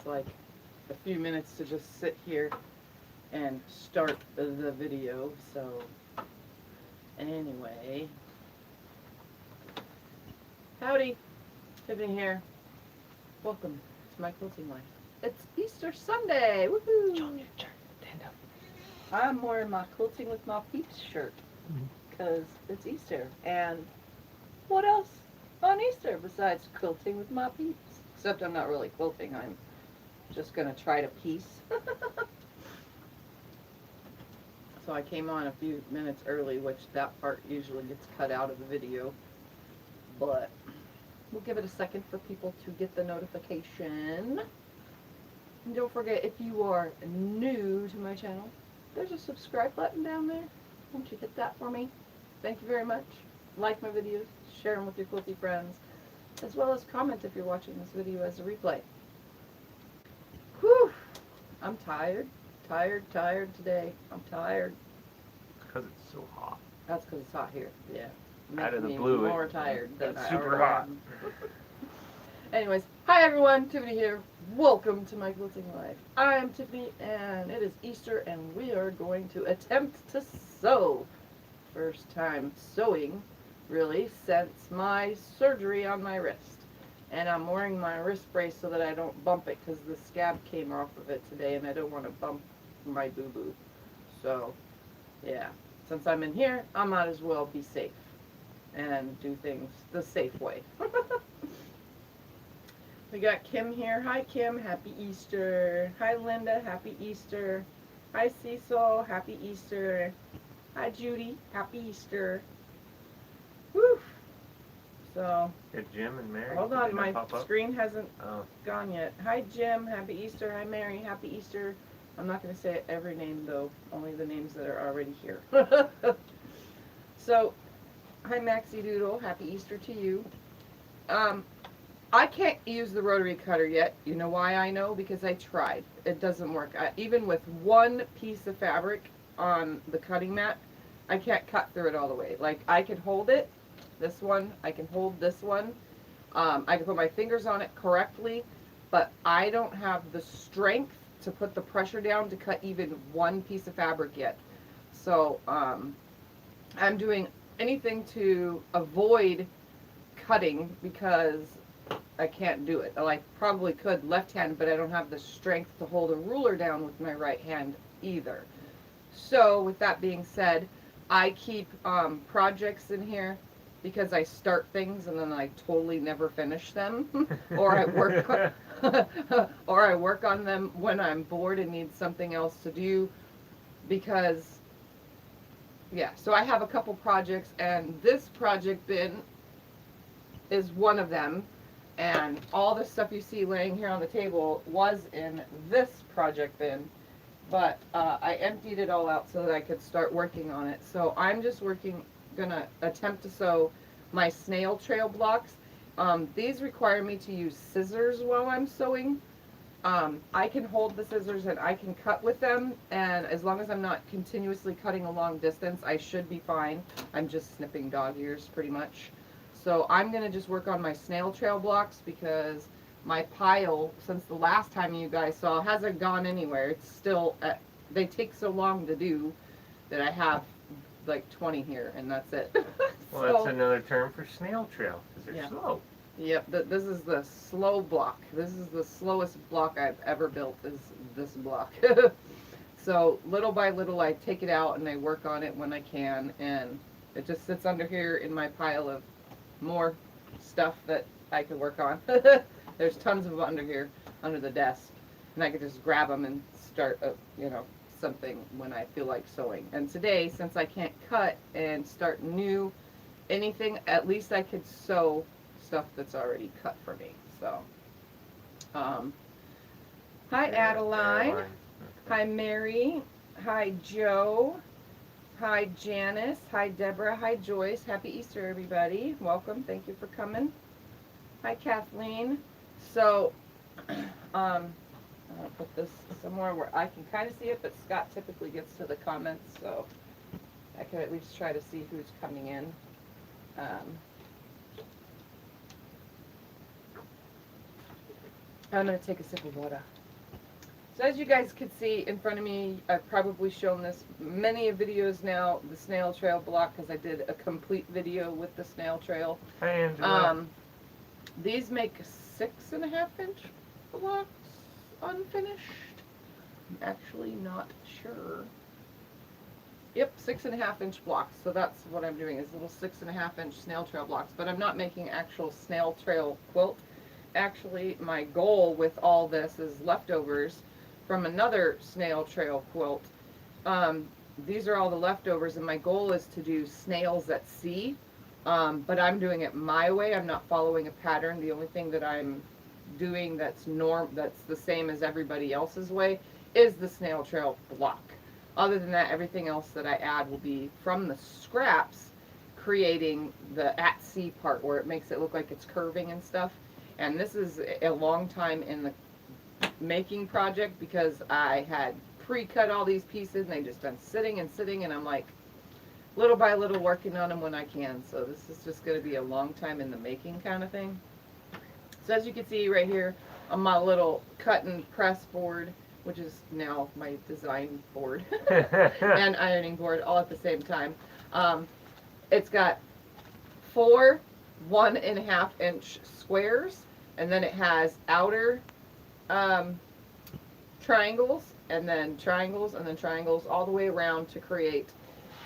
like a few minutes to just sit here and start the video. So anyway, howdy, Tiffany here. Welcome to my quilting life. It's Easter Sunday. Woohoo! Show 'em your shirt. Stand up. I'm wearing my Quilting with My Peeps shirt because it's Easter. And what else on Easter besides quilting with my peeps? Except I'm not really quilting. I'm just going to try to piece. So I came on a few minutes early, which that part usually gets cut out of the video. But we'll give it a second for people to get the notification. And don't forget, if you are new to my channel, there's a subscribe button down there. Won't you hit that for me? Thank you very much. Like my videos, share them with your quilty friends, as well as comment if you're watching this video as a replay. Whew! I'm tired. Tired today. I'm tired. Because it's so hot. That's because it's hot here. Yeah. Out of the Makes me blue, more tired than it's I super already hot. am. Anyways, hi everyone, Tiffany here. Welcome to my quilting life. I'm Tiffany and it is Easter and we are going to attempt to sew. First time sewing, really, since my surgery on my wrist. And I'm wearing my wrist brace so that I don't bump it because the scab came off of it today and I don't want to bump my boo-boo. So, yeah, since I'm in here, I might as well be safe and do things the safe way. We got Kim here. Hi Kim, happy Easter. Hi Linda, happy Easter. Hi Cecil, happy Easter. Hi Judy, happy Easter. Woo! So, Did Jim and Mary? hold did on, they my not pop up? screen hasn't Oh, gone yet. Hi Jim, happy Easter. Hi Mary, happy Easter. I'm not going to say every name though, only the names that are already here. So, hi Maxie Doodle, happy Easter to you. I can't use the rotary cutter yet. You know why I know? Because I tried. It doesn't work. Even with one piece of fabric on the cutting mat, I can't cut through it all the way. Like, I can hold it, this one, I can hold this one. I can put my fingers on it correctly, but I don't have the strength to put the pressure down to cut even one piece of fabric yet. So, I'm doing anything to avoid cutting because I can't do it. I probably could left hand, but I don't have the strength to hold a ruler down with my right hand either. So with that being said, I keep projects in here because I start things and then I totally never finish them, or I work or I work on them when I'm bored and need something else to do. Because yeah, so I have a couple projects, and this project bin is one of them. And all the stuff you see laying here on the table was in this project bin, but I emptied it all out so that I could start working on it. So I'm just gonna attempt to sew my Snail Trail blocks. These require me to use scissors while I'm sewing. I can hold the scissors and I can cut with them, and as long as I'm not continuously cutting a long distance, I should be fine. I'm just snipping dog ears pretty much. So I'm going to just work on my Snail Trail blocks because my pile, since the last time you guys saw, hasn't gone anywhere. It's still, they take so long to do that I have like 20 here, and that's it. well, So, that's another term for snail trail, because they're yeah. slow. Yep, this is the slow block. This is the slowest block I've ever built, is this block. So little by little I take it out and I work on it when I can, and it just sits under here in my pile of more stuff that I could work on. There's tons of them under here, under the desk, and I could just grab them and start, you know, something when I feel like sewing. And today, since I can't cut and start new anything, at least I could sew stuff that's already cut for me. So, hi Adeline. Hi Mary. Hi Joe. Hi Janice. Hi Deborah. Hi Joyce. Happy Easter, everybody. Welcome. Thank you for coming. Hi Kathleen. So, I'll put this somewhere where I can kind of see it, but Scott typically gets to the comments, so I can at least try to see who's coming in. I'm going to take a sip of water. So as you guys can see in front of me, I've probably shown this many videos now, the Snail Trail block, because I did a complete video with the Snail Trail. Hi, Angela. These make 6.5-inch blocks unfinished. I'm actually not sure. Yep, 6.5-inch blocks. So that's what I'm doing, is little 6.5-inch Snail Trail blocks. But I'm not making actual Snail Trail quilt. Actually, my goal with all this is leftovers from another Snail Trail quilt. These are all the leftovers, and my goal is to do snails at sea. But I'm doing it my way. I'm not following a pattern. The only thing that I'm doing that's the same as everybody else's way is the Snail Trail block. Other than that, everything else that I add will be from the scraps, creating the at sea part where it makes it look like it's curving and stuff. And this is a long time in the making project because I had pre-cut all these pieces and they've just been sitting and sitting, and I'm like little by little working on them when I can. So this is just going to be a long time in the making kind of thing. So as you can see right here on my little cut and press board, which is now my design board and ironing board all at the same time, it's got 4 1.5-inch squares, and then it has outer triangles, and then triangles, and then triangles all the way around to create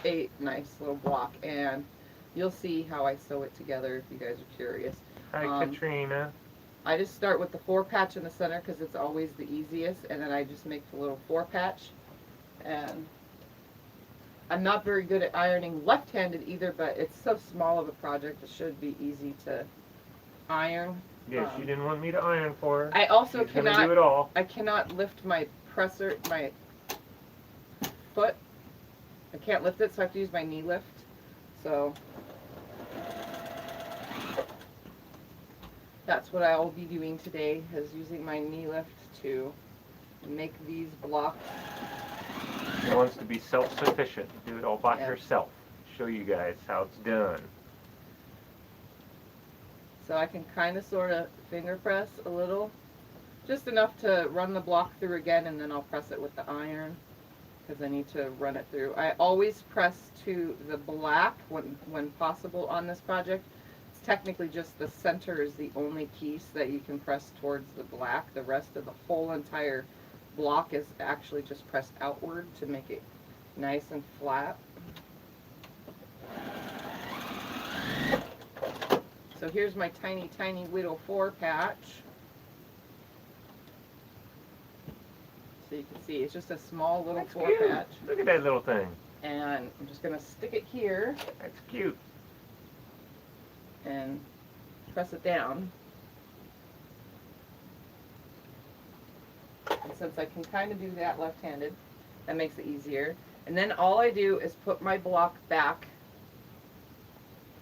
a nice little block. And you'll see how I sew it together if you guys are curious. Hi, Katrina. I just start with the 4 patch in the center because it's always the easiest, and then I just make the little 4 patch. And I'm not very good at ironing left-handed either, but it's so small of a project it should be easy to iron. Yes, she didn't want me to iron for her. I also She's gonna do it all. I cannot lift my presser, my foot. I can't lift it, so I have to use my knee lift. So that's what I will be doing today, is using my knee lift to make these blocks. She wants to be self-sufficient, do it all by herself. Show you guys how it's done. So I can kind of sort of finger press a little, just enough to run the block through again, and then I'll press it with the iron because I need to run it through. I always press to the black when possible on this project. It's technically just the center is the only piece that you can press towards the black. The rest of the whole entire block is actually just pressed outward to make it nice and flat. So here's my tiny, tiny little 4 patch. So you can see it's just a small little That's 4 cute. patch. Look at that little thing. And I'm just going to stick it here That's cute. and press it down. And since I can kind of do that left-handed, that makes it easier. And then all I do is put my block back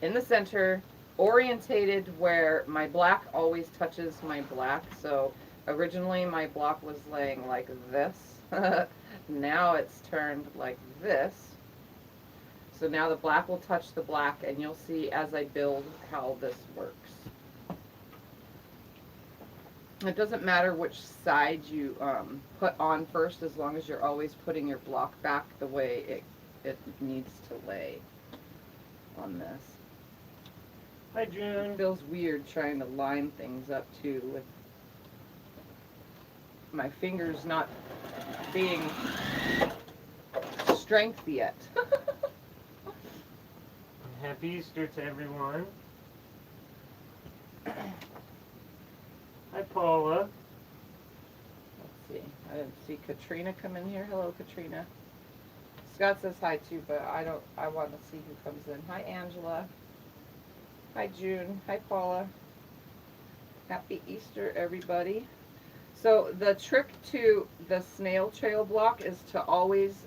in the center, orientated where my black always touches my black. So originally my block was laying like this. Now it's turned like this. So now the black will touch the black, and you'll see as I build how this works. It doesn't matter which side you put on first, as long as you're always putting your block back the way it needs to lay on this. Hi, June. It feels weird trying to line things up too, with my fingers not being strength yet. Happy Easter to everyone. Hi, Paula. Let's see. I didn't see Katrina come in here. Hello, Katrina. Scott says hi too, but I want to see who comes in. Hi, Angela. Hi, June. Hi, Paula. Happy Easter, everybody. So the trick to the Snail Trail block is to always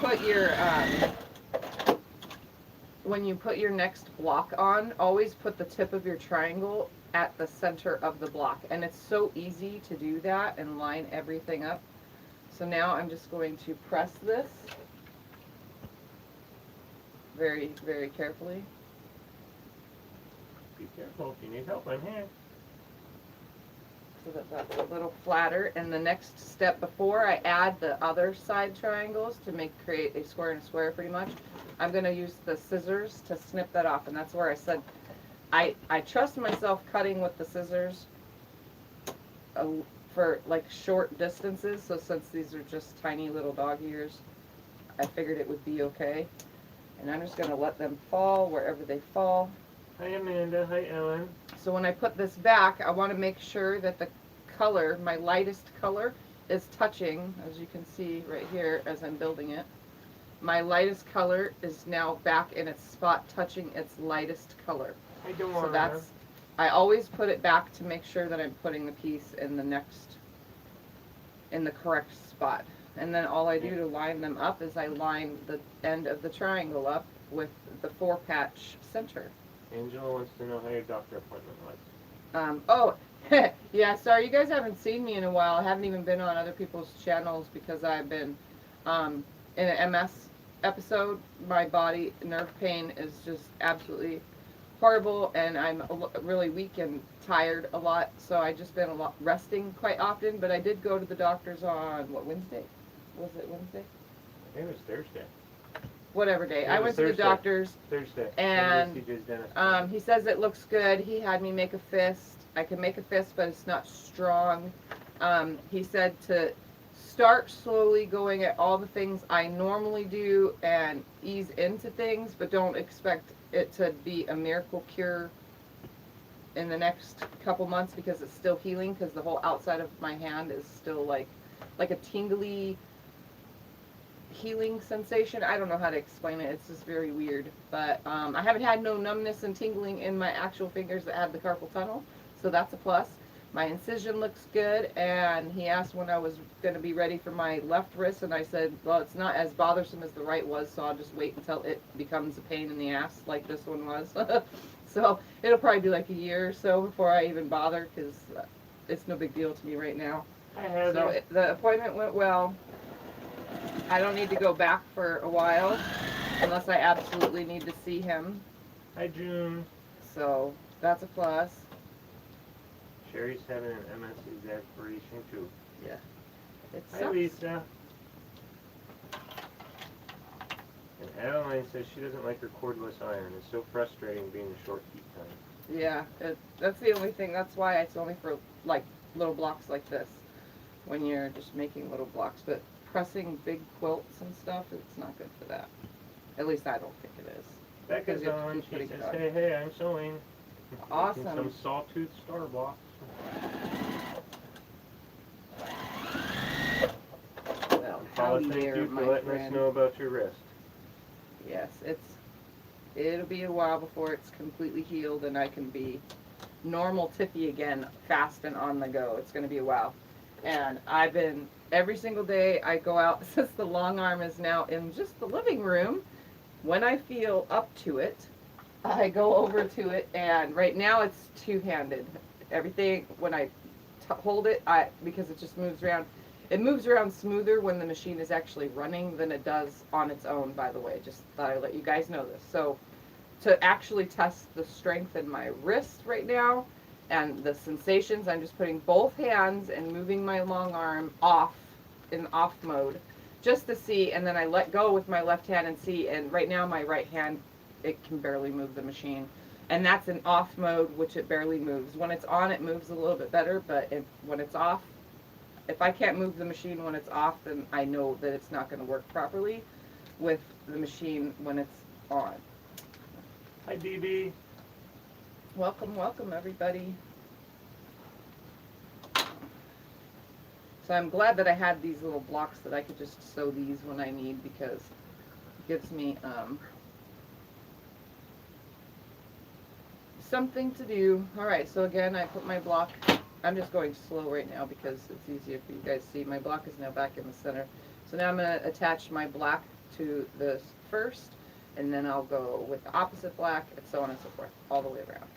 put your when you put your next block on, always put the tip of your triangle at the center of the block. And it's so easy to do that and line everything up. So now I'm just going to press this very, very carefully. Be careful if you need help, I'm here. so that that's a little flatter. And the next step before I add the other side triangles to create a square and a square pretty much, I'm going to use the scissors to snip that off. And that's where I said I trust myself cutting with the scissors for like short distances. So since these are just tiny little dog ears, I figured it would be okay. And I'm just going to let them fall wherever they fall. Hi Amanda, hi Ellen. So when I put this back, I want to make sure that the color, my lightest color, is touching, as you can see right here as I'm building it. My lightest color is now back in its spot, touching its lightest color. So that's, I always put it back to make sure that I'm putting the piece in the correct spot. And then all I do to line them up is I line the end of the triangle up with the 4-patch center. Angela wants to know how your doctor appointment was. Oh, yeah, sorry, you guys haven't seen me in a while. I haven't even been on other people's channels because I've been in an MS episode. My body nerve pain is just absolutely horrible, and I'm really weak and tired a lot, so I've just been resting quite often. But I did go to the doctor's on, what, Wednesday? Was it Wednesday? I think it was Thursday. Whatever day. I went to the doctor's. Thursday. And he says it looks good. He had me make a fist. I can make a fist, but it's not strong. He said to start slowly going at all the things I normally do and ease into things, but don't expect it to be a miracle cure in the next couple months because it's still healing, because the whole outside of my hand is still like a tingly healing sensation. I don't know how to explain it. It's just very weird. But I haven't had no numbness and tingling in my actual fingers that have the carpal tunnel, so that's a plus. My incision looks good, and he asked when I was going to be ready for my left wrist, and I said, well, it's not as bothersome as the right was, so I'll just wait until it becomes a pain in the ass like this one was. So it'll probably be like a year or so before I even bother, because it's no big deal to me right now. So the appointment went well. I don't need to go back for a while unless I absolutely need to see him. Hi June. So that's a plus. Sherry's having an MS exasperation too. Yeah. It Hi sucks. Lisa. And Adeline says she doesn't like her cordless iron. It's so frustrating being a short heat time. Yeah, that's the only thing. That's why it's only for like little blocks like this, when you're just making little blocks. But pressing big quilts and stuff, it's not good for that. At least I don't think it is. Becca's on. She says, hey, I'm sewing. Awesome. Some sawtooth star blocks. Well, Paula, thank you for letting us know about your wrist. Yes, it'll be a while before it's completely healed and I can be normal Tiffy again, fast and on the go. It's going to be a while. And I've been, every single day I go out, since the long arm is now in just the living room, when I feel up to it, I go over to it, and right now it's two-handed. Everything, when I hold it, because it just moves around, it moves around smoother when the machine is actually running than it does on its own, by the way. Just thought I'd let you guys know this. So to actually test the strength in my wrist right now and the sensations, I'm just putting both hands and moving my long arm off, in off mode, just to see, and then I let go with my left hand and see, and right now my right hand, it can barely move the machine. And that's in off mode, which it barely moves. When it's on, it moves a little bit better, but when it's off, if I can't move the machine when it's off, then I know that it's not going to work properly with the machine when it's on. Hi, BB. Welcome, welcome, everybody. So I'm glad that I had these little blocks that I could just sew these when I need, because it gives me something to do. Alright, so again, I put my block, I'm just going slow right now because it's easier for you guys to see. My block is now back in the center. So now I'm going to attach my black to this first, and then I'll go with the opposite black, and so on and so forth, all the way around.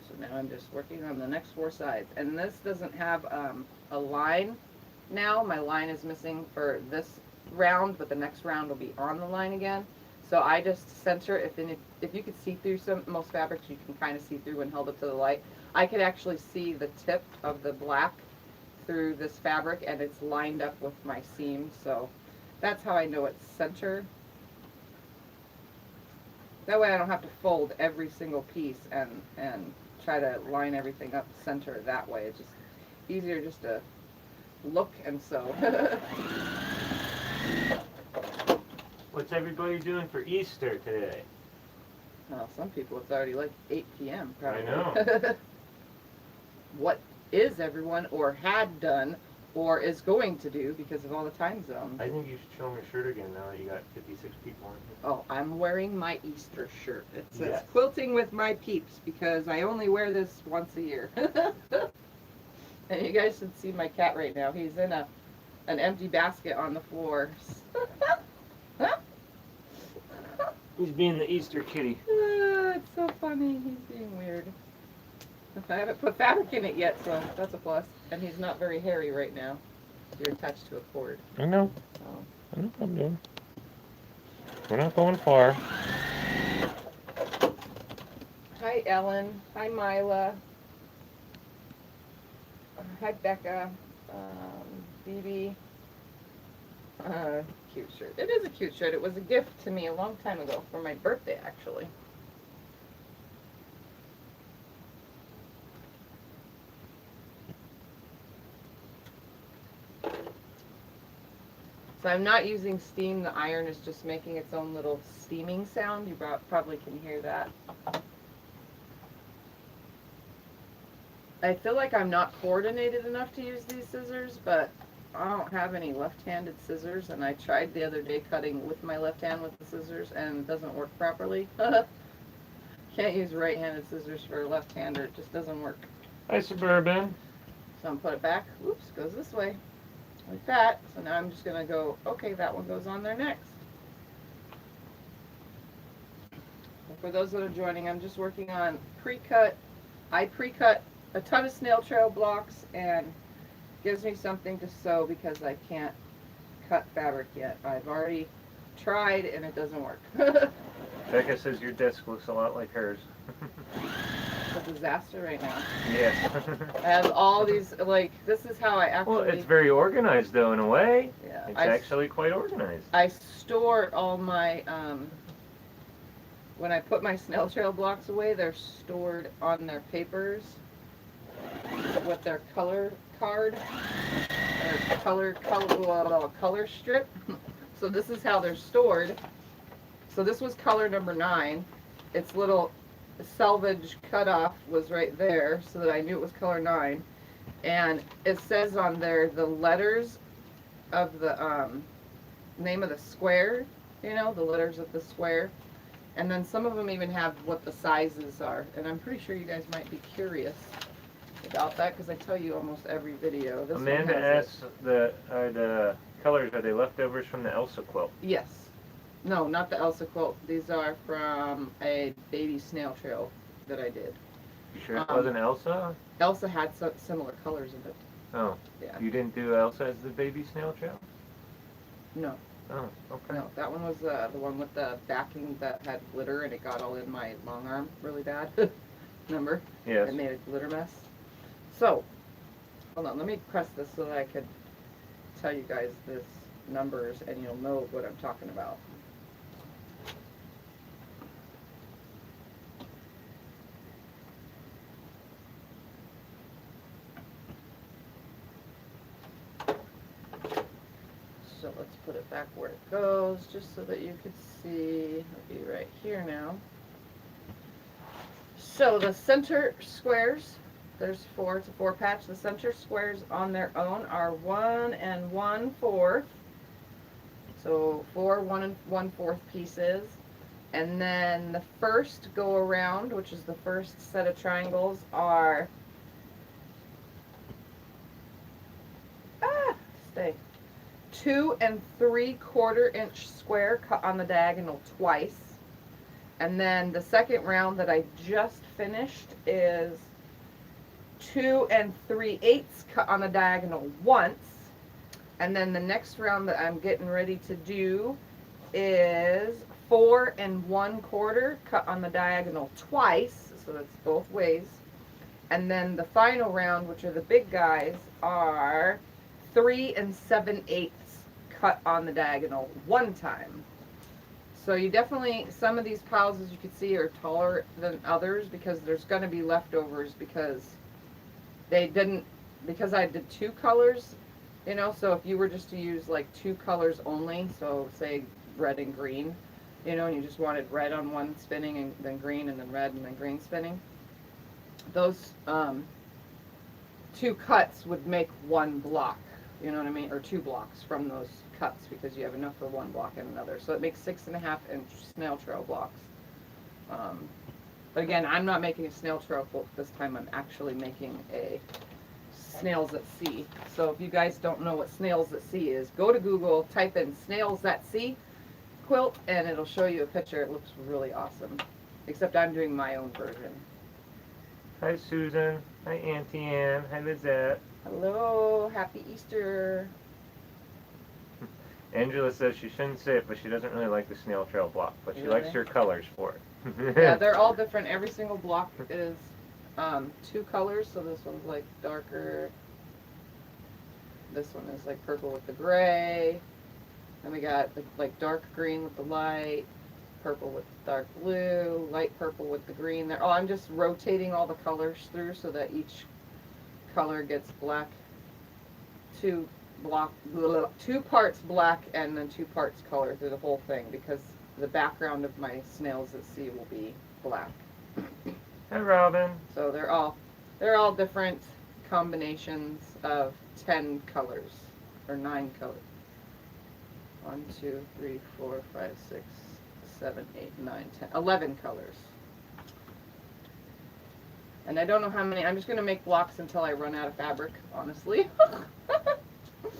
So now I'm just working on the next 4 sides. And this doesn't have a line now. My line is missing for this round, but the next round will be on the line again. So I just center, if you could see through most fabrics, you can kind of see through when held up to the light. I could actually see the tip of the black through this fabric, and it's lined up with my seam, so that's how I know it's center. That way I don't have to fold every single piece and try to line everything up center that way. It's just easier just to look and sew. What's everybody doing for Easter today? Well, some people it's already like 8 p.m. probably. I know. What is everyone or had done or is going to do because of all the time zones? I think you should show them your shirt again now that you got 56 people on here. Oh, I'm wearing my Easter shirt. It says Yes. Quilting with my peeps because I only wear this once a year. And you guys should see my cat right now. He's in an empty basket on the floor. He's being the Easter kitty. It's so funny. He's being weird. I haven't put fabric in it yet, so that's a plus. And he's not very hairy right now. You're attached to a cord. I know. So. I know what I'm doing. We're not going far. Hi, Ellen. Hi, Mila. Hi, Becca. Phoebe. Cute shirt. It is a cute shirt. It was a gift to me a long time ago for my birthday, actually. So I'm not using steam. The iron is just making its own little steaming sound. You probably can hear that. I feel like I'm not coordinated enough to use these scissors, but I don't have any left-handed scissors, and I tried the other day cutting with my left hand with the scissors, and it doesn't work properly. Can't use right-handed scissors for a left-hander. It just doesn't work. Hi, Suburban. So I'm put it back. Oops, goes this way. Like that. So now I'm just going to go, okay, that one goes on there next. And for those that are joining, I'm just working on pre-cut. I pre-cut a ton of Snail Trail blocks, and gives me something to sew because I can't cut fabric yet. I've already tried and it doesn't work. Becca says your desk looks a lot like hers. It's a disaster right now. Yes. I have all these, like, this is how I actually... Well, it's very organized though in a way. Yeah, It's actually quite organized. I store all my, when I put my Snail Trail blocks away, they're stored on their papers with their color card, or color strip. So this is how they're stored. So this was color number 9. Its little selvage cutoff was right there, so that I knew it was color 9. And it says on there the letters of the name of the square, you know, the letters of the square. And then some of them even have what the sizes are. And I'm pretty sure you guys might be curious about that because I tell you almost every video. This Amanda one has asks, the colors, are they leftovers from the Elsa quilt? Yes. No, not the Elsa quilt. These are from a baby Snail Trail that I did. You sure it wasn't Elsa? Elsa had some similar colors in it. Oh. Yeah. You didn't do Elsa as the baby Snail Trail? No. Oh, okay. No, that one was the one with the backing that had glitter and it got all in my long arm really bad. Remember? Yes. It made a glitter mess. So, hold on, let me press this so that I could tell you guys this numbers and you'll know what I'm talking about. So let's put it back where it goes, just so that you could see. It'll be right here now. So the center squares, there's 4, it's a 4 patch. The center squares on their own are 1 1/4. So 4 1 1/4 pieces. And then the first go around, which is the first set of triangles, are 2 3/4 inch square cut on the diagonal twice. And then the second round that I just finished is 2 3/8 cut on the diagonal once. And then the next round that I'm getting ready to do is 4 1/4 cut on the diagonal twice. So that's both ways. And then the final round, which are the big guys, are 3 7/8 cut on the diagonal one time. So you definitely, some of these piles, as you can see, are taller than others because there's going to be leftovers because they didn't, because I did 2 colors, you know, so if you were just to use like 2 colors only, so say red and green, you know, and you just wanted red on one spinning and then green and then red and then green spinning, those 2 cuts would make 1 block, you know what I mean, or 2 blocks from those cuts because you have enough for 1 block and another. So it makes 6.5-inch snail trail blocks. But again, I'm not making a snail trail quilt this time. I'm actually making a Snails at Sea. So if you guys don't know what Snails at Sea is, go to Google, type in Snails at Sea quilt, and it'll show you a picture. It looks really awesome. Except I'm doing my own version. Hi, Susan. Hi, Auntie Ann. Hi, Lizette. Hello, happy Easter. Angela says she shouldn't say it, but she doesn't really like the snail trail block, but she likes your colors for it. Yeah, they're all different. Every single block is 2 colors, so this one's like darker. This one is like purple with the gray. Then we got like dark green with the light, purple with dark blue, light purple with the green. There. Oh, I'm just rotating all the colors through so that each color gets black. 2 parts black and then 2 parts color through the whole thing because the background of my Snails at Sea will be black. Hi, Robin. So they're all different combinations of 10 colors or 9 colors. 1, 2, 3, 4, 5, 6, 7, 8, 9, 10, 11 colors. And I don't know how many. I'm just going to make blocks until I run out of fabric, honestly.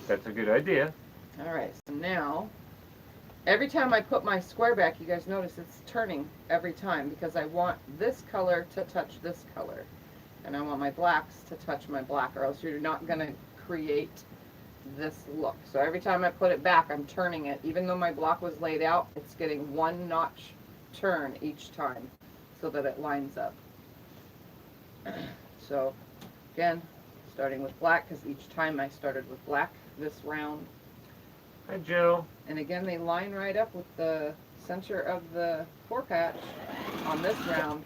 That's a good idea. Alright, so now, every time I put my square back, you guys notice it's turning every time because I want this color to touch this color. And I want my blacks to touch my black, or else you're not going to create this look. So every time I put it back, I'm turning it. Even though my block was laid out, it's getting 1 notch turn each time so that it lines up. So, again, starting with black, because each time I started with black this round. Hi, Jill. And again, they line right up with the center of the 4-patch on this round.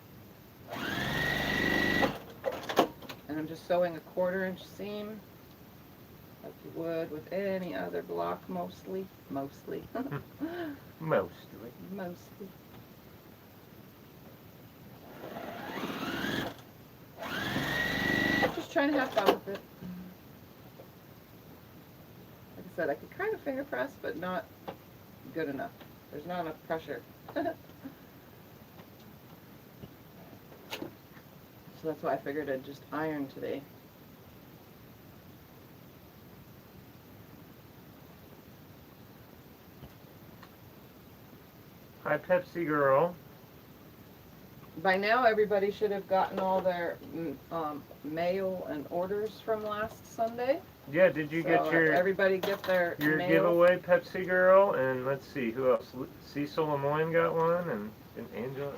And I'm just sewing a 1/4-inch seam, like you would with any other block, mostly. Mostly. Mostly. Just trying to have fun with it. Like I said, I could kind of finger press, but not good enough. There's not enough pressure. So that's why I figured I'd just iron today. Hi, Pepsi Girl. By now, everybody should have gotten all their mail and orders from last Sunday. Yeah, did you get your everybody get their mail? giveaway, Pepsi Girl? And let's see, who else? Cecil Lemoyne got one, and Angela.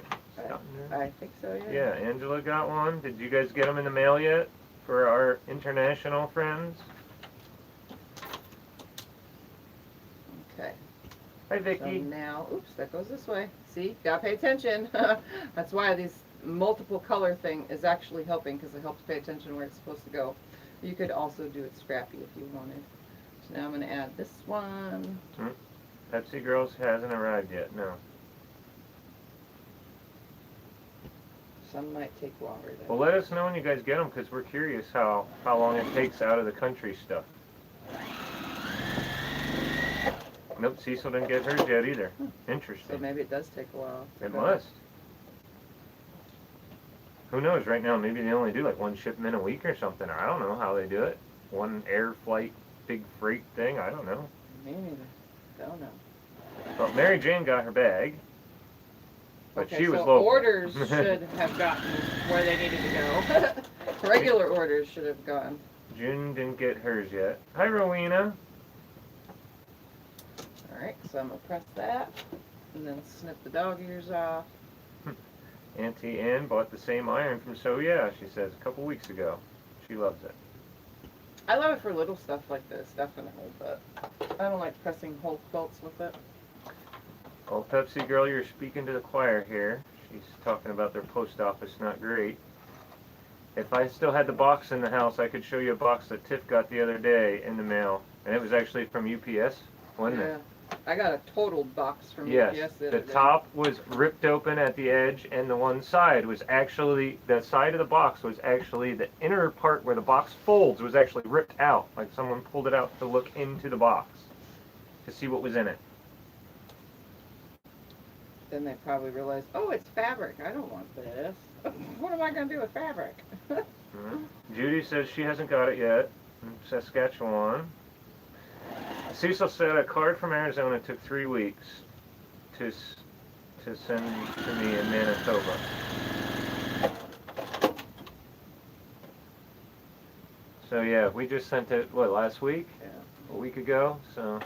I think so, yeah. Yeah, Angela got one. Did you guys get them in the mail yet for our international friends? Okay. Hi, Vicky. So now, oops, that goes this way. See, gotta pay attention. That's why this multiple color thing is actually helping, because it helps pay attention where it's supposed to go. You could also do it scrappy if you wanted. So now I'm going to add this one. Pepsi Girls hasn't arrived yet, no. Some might take longer. Well, let us know when you guys get them, because we're curious how long it takes out of the country stuff. Nope, Cecil didn't get hers yet either. Interesting. So maybe it does take a while. It must. Who knows? Right now, maybe they only do like 1 shipment a week or something. Or I don't know how they do it. 1 air flight, big freight thing. I don't know. Me neither. Don't know. Well, Mary Jane got her bag. But Okay, she was so local. orders should have gotten where they needed to go. Regular orders should have gone. June didn't get hers yet. Hi, Rowena. Alright, so I'm going to press that. And then snip the dog ears off. Auntie Ann bought the same iron from So Yeah, she says, a couple weeks ago. She loves it. I love it for little stuff like this, definitely, but I don't like pressing whole quilts with it. Oh, Pepsi girl, you're speaking to the choir here. She's talking about their post office not great. If I still had the box in the house, I could show you a box that Tiff got the other day in the mail. And it was actually from UPS, wasn't it? I got a totaled box from Yes, UPS the the other day. top was ripped open at the edge, and the one side was actually, the side of the box was actually, the inner part where the box folds was actually ripped out. Like someone pulled it out to look into the box to see what was in it. Then they probably realized, oh, it's fabric. I don't want this. What am I going to do with fabric? Judy says she hasn't got it yet in Saskatchewan. Cecil said a card from Arizona took 3 weeks to send to me in Manitoba. So yeah, we just sent it, what, last week? Yeah. A week ago, so.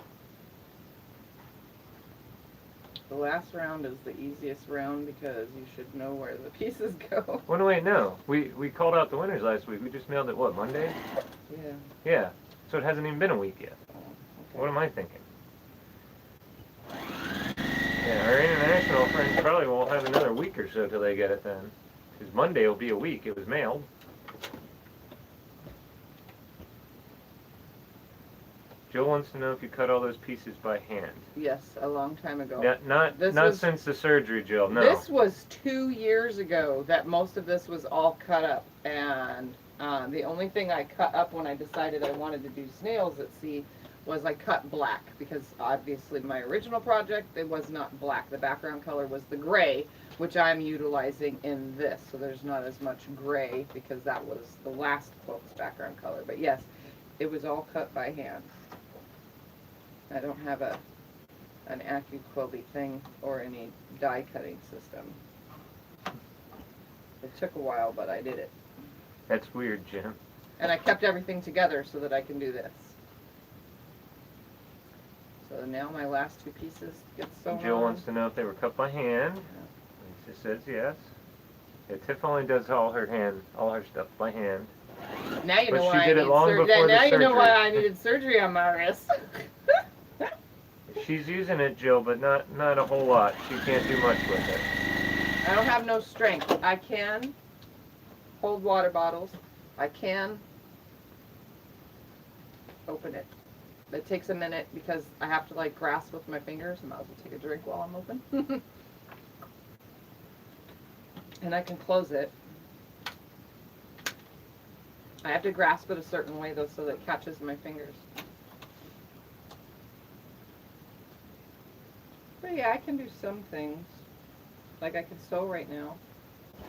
The last round is the easiest round because you should know where the pieces go. Well, no, wait, no. We called out the winners last week. We just mailed it, what, Monday? Yeah. Yeah. So it hasn't even been a week yet. Oh, okay. What am I thinking? Yeah, our international friends probably won't have another week or so till they get it then. Because Monday will be a week. It was mailed. Jill wants to know if you cut all those pieces by hand. Yes, a long time ago. Not since the surgery, Jill, no. This was 2 years ago that most of this was all cut up. And the only thing I cut up when I decided I wanted to do Snails at Sea was I cut black. Because obviously my original project, it was not black. The background color was the gray, which I'm utilizing in this. So there's not as much gray because that was the last quilt's background color. But yes, it was all cut by hand. I don't have an AccuQuilty thing or any die cutting system. It took a while, but I did it. That's weird, Jim. And I kept everything together so that I can do this. So now my last 2 pieces get sewn Jill on. wants to know if they were cut by hand. Lisa says yes. Yeah, Tiff only does all her stuff by hand. Now you But know she why did I it need long surgery. before the Now you know why surgery. I needed surgery on my wrist. She's using it, Jill, but not a whole lot. She can't do much with it. I don't have no strength. I can hold water bottles. I can open it. It takes a minute because I have to like grasp with my fingers. I might as well take a drink while I'm open. And I can close it. I have to grasp it a certain way though so that it catches my fingers. But yeah, I can do some things. Like I can sew right now.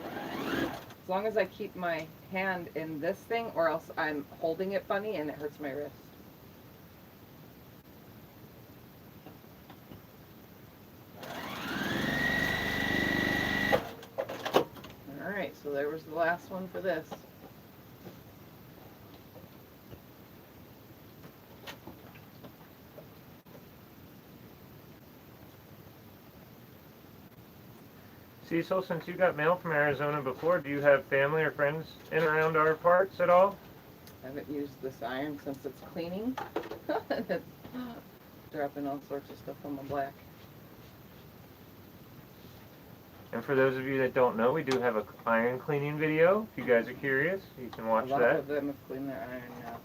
As long as I keep my hand in this thing or else I'm holding it funny and it hurts my wrist. Alright, so there was the last one for this. Cecil, since you got mail from Arizona before, do you have family or friends in around our parts at all? I haven't used this iron since it's cleaning. And it's dropping all sorts of stuff on my black. And for those of you that don't know, we do have an iron cleaning video. If you guys are curious, you can watch A lot that. of them have cleaned their iron now.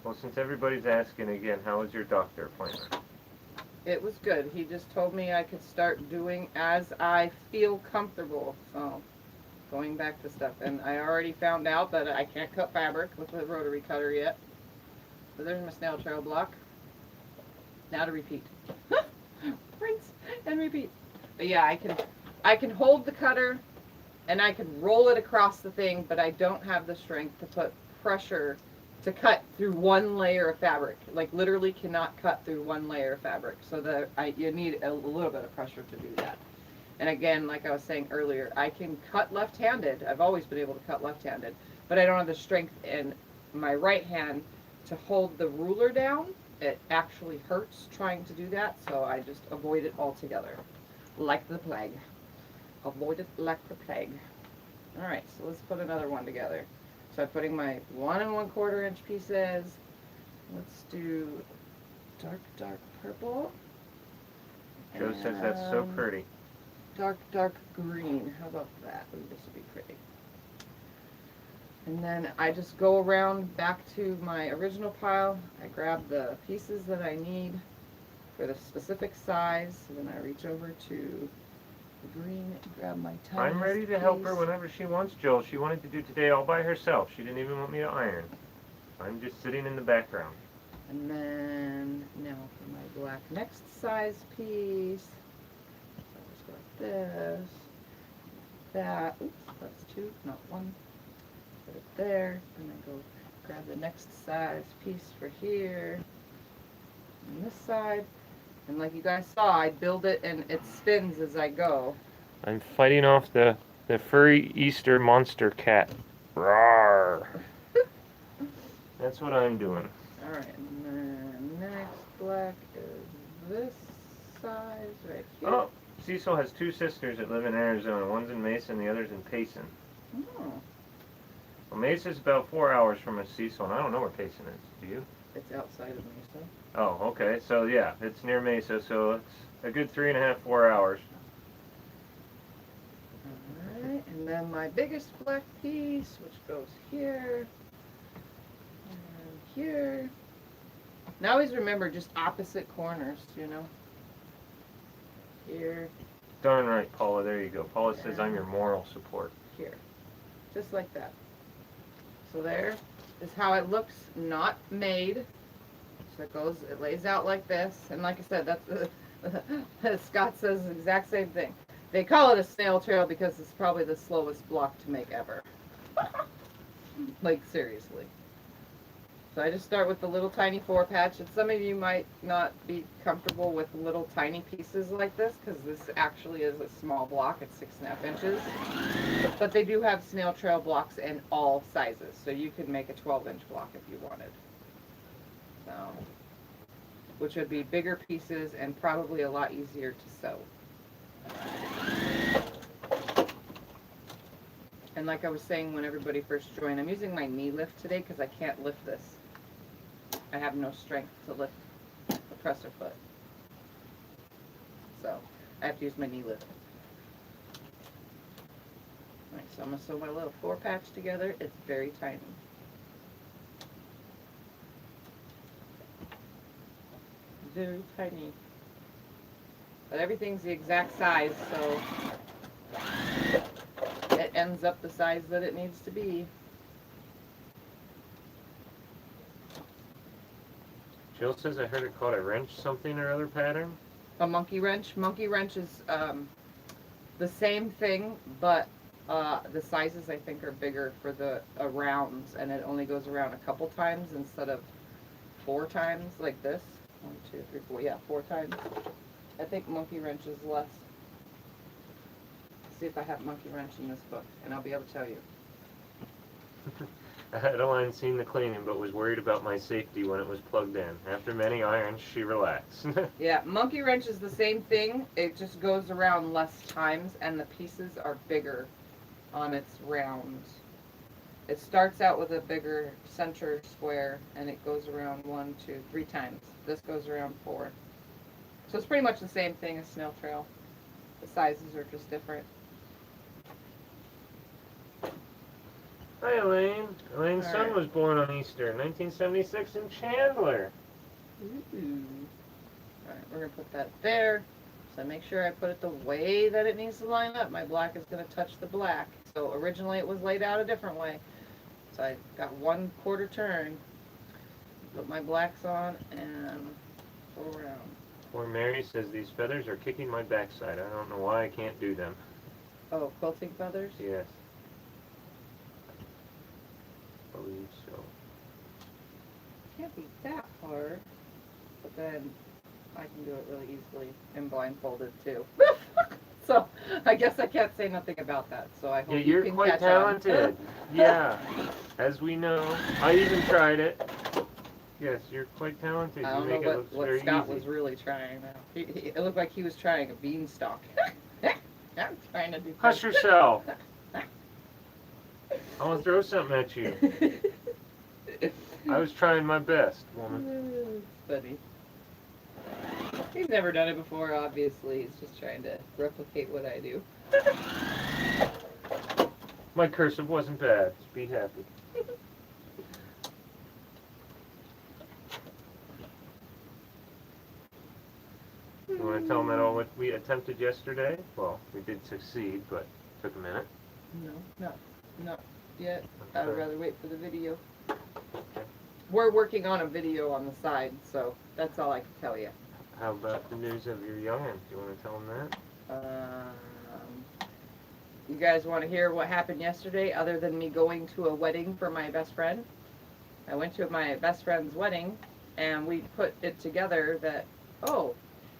Well, since everybody's asking again, how was your doctor appointment? It was good. He just told me I could start doing as I feel comfortable. So, going back to stuff. And I already found out that I can't cut fabric with the rotary cutter yet. So there's my Snail Trail block. Now to repeat. Rinse and repeat. But yeah, I can hold the cutter and I can roll it across the thing, but I don't have the strength to put pressure to cut through one layer of fabric. Like literally cannot cut through one layer of fabric. So you need a little bit of pressure to do that. And again, like I was saying earlier, I can cut left-handed. I've always been able to cut left-handed, but I don't have the strength in my right hand to hold the ruler down it actually hurts trying to do that, so I just avoid it altogether. Like the plague. Avoid it like the plague. Alright, so let's put another one together. So I'm putting my 1 1/4 inch pieces. Let's do dark purple. Joe says that's so And pretty. dark green. How about that? Ooh, this would be pretty. And then I just go around back to my original pile. I grab the pieces that I need for the specific size. And then I reach over to the green and grab my tiniest I'm ready to help her piece. whenever she wants, Joel. She wanted to do today all by herself. She didn't even want me to iron. I'm just sitting in the background. And then now for my black next size piece. So I'll just go like this. That. Oops, that's 2, not 1. Put it there. Then I go grab the next size piece for here. On this side. And like you guys saw, I build it and it spins as I go. I'm fighting off the furry Easter monster cat. Rawr. That's what I'm doing. Alright, and then next black is this size right here. Oh, Cecil has 2 sisters that live in Arizona. One's in Mesa and the other's in Payson. Oh, Well, Mesa's about 4 hours from Cecil, and I don't know where Payson is. Do you? it's outside of Mesa. Oh, okay. So yeah, it's near Mesa, so it's a good 3.5, 4 hours. Alright, and then my biggest black piece, which goes here, and here. Now always remember just opposite corners, you know. Here, Darn right, Paula. There you go. Paula says I'm your moral support. here. Just like that. So there is how it looks, not made. So it lays out like this. And like I said, that's Scott says the exact same thing. They call it a snail trail because it's probably the slowest block to make ever. Like, seriously. So I just start with the little tiny 4 patch, and some of you might not be comfortable with little tiny pieces like this, because this actually is a small block. It's 6.5 inches. But they do have snail trail blocks in all sizes, so you could make a 12-inch block if you wanted. So, which would be bigger pieces and probably a lot easier to sew. And like I was saying when everybody first joined, I'm using my knee lift today because I can't lift this. I have no strength to lift the presser foot. So I have to use my knee lift. Alright, so I'm going to sew my little 4 patch together. It's very tiny. Very tiny. But everything's the exact size, so it ends up the size that it needs to be. Jill says I heard it called a wrench something or other pattern. A monkey wrench. Monkey wrench is the same thing, but the sizes I think are bigger for the rounds, and it only goes around a couple times instead of 4 times like this. 1, 2, 3, 4. Yeah, 4 times. I think monkey wrench is less. See if I have monkey wrench in this book, and I'll be able to tell you. I had a line seen the cleaning, but was worried about my safety when it was plugged in. After many irons, she relaxed. Yeah, monkey wrench is the same thing. It just goes around less times, and the pieces are bigger on its rounds. It starts out with a bigger center square, and it goes around 1, 2, 3 times. This goes around 4. So it's pretty much the same thing as Snail Trail. The sizes are just different. Hi, Elaine. Elaine's All son right. was born on Easter, 1976, in Chandler. Ooh. Alright, we're going to put that there. So make sure I put it the way that it needs to line up. My black is going to touch the black. So originally it was laid out a different way. So I got 1/4 turn. Put my blacks on and go around. Poor Mary says these feathers are kicking my backside. I don't know why I can't do them. Oh, quilting feathers? Yes. I believe so. Can't be that hard. But then I can do it really easily and blindfolded too. So I guess I can't say nothing about that. So I hope Yeah, you you're can quite catch talented. on. Yeah, as we know. I even tried it. Yes, you're quite talented. I You don't know make it look what very Scott easy. was really trying. It looked like he was trying a beanstalk. I'm trying to do. Hush yourself. I want to throw something at you. I was trying my best, woman. It's funny. He's never done it before, obviously. He's just trying to replicate what I do. My cursive wasn't bad. Just be happy. You want to tell them all what we attempted yesterday? Well, we did succeed, but it took a minute. No, not yet. I would Okay. rather wait for the video. Okay. We're working on a video on the side, so that's all I can tell you. How about the news of your youngin'? Do you want to tell them that? You guys want to hear what happened yesterday other than me going to a wedding for my best friend? I went to my best friend's wedding and we put it together that, oh,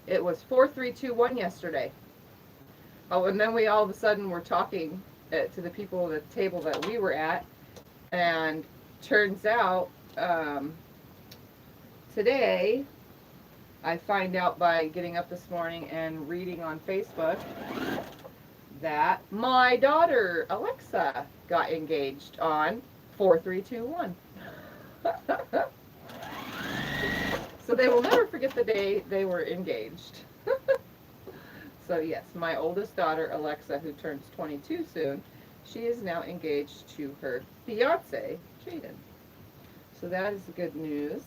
it was 4-3-2-1 yesterday. Oh, and then we all of a sudden were talking to the people at the table that we were at, and turns out today I find out by getting up this morning and reading on Facebook that my daughter Alexa got engaged on 4-3-2-1. So they will never forget the day they were engaged. So yes, my oldest daughter Alexa, who turns 22 soon, she is now engaged to her fiance, Jaden. So that is good news.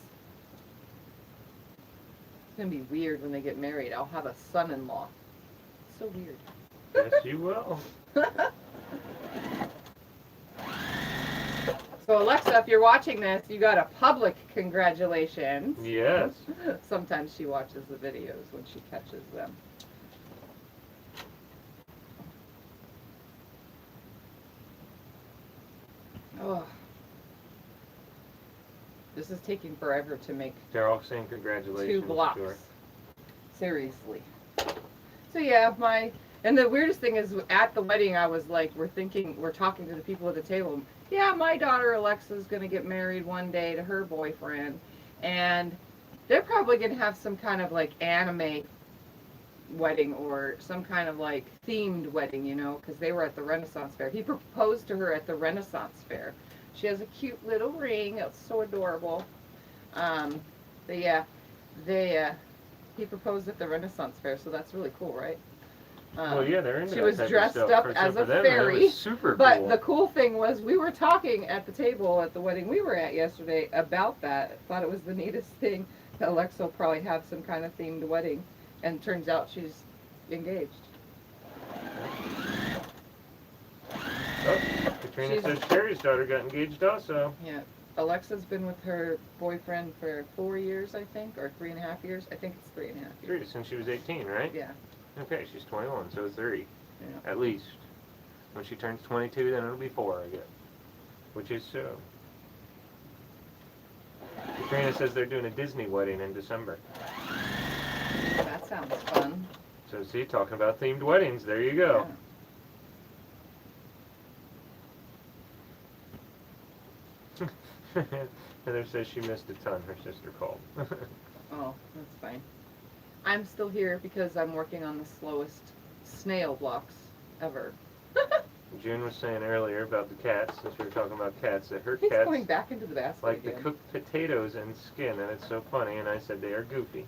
It's going to be weird when they get married. I'll have a son-in-law. So weird. Yes, you will. So Alexa, if you're watching this, you got a public congratulations. Yes. Sometimes she watches the videos when she catches them. Oh. This is taking forever to make They're all saying congratulations. 2 blocks. Sure. Seriously. So yeah, and the weirdest thing is at the wedding I was like, we're talking to the people at the table. Yeah, my daughter Alexa's gonna get married one day to her boyfriend, and they're probably gonna have some kind of like anime wedding or some kind of like themed wedding, you know, because they were at the Renaissance Fair. He proposed to her at the Renaissance Fair. She has a cute little ring. It's so adorable. But yeah, he proposed at the Renaissance Fair, so that's really cool, right? Well, yeah, they're into She that was type of dressed stuff. up For as some a of them, fairy. It was super But cool. the cool thing was we were talking at the table at the wedding we were at yesterday about that. I thought it was the neatest thing. That Alexa will probably have some kind of themed wedding, and turns out she's engaged. Oh, Katrina says Sherry's daughter got engaged also. Yeah. Alexa's been with her boyfriend for 4 years, I think, or 3.5 years. I think it's 3.5 years. 3 since she was 18, right? Yeah. Okay, she's 21, so 3. Yeah. At least. When she turns 22, then it'll be 4, I guess. Which is so. Katrina says they're doing a Disney wedding in December. That sounds fun. So see, talking about themed weddings, there you go. Yeah. Heather says she missed a ton, her sister called. Oh, that's fine. I'm still here because I'm working on the slowest snail blocks ever. June was saying earlier about the cats, since we were talking about cats, that her He's cats going back into the basket like again. the cooked potatoes and skin, and it's so funny, and I said they are goofy.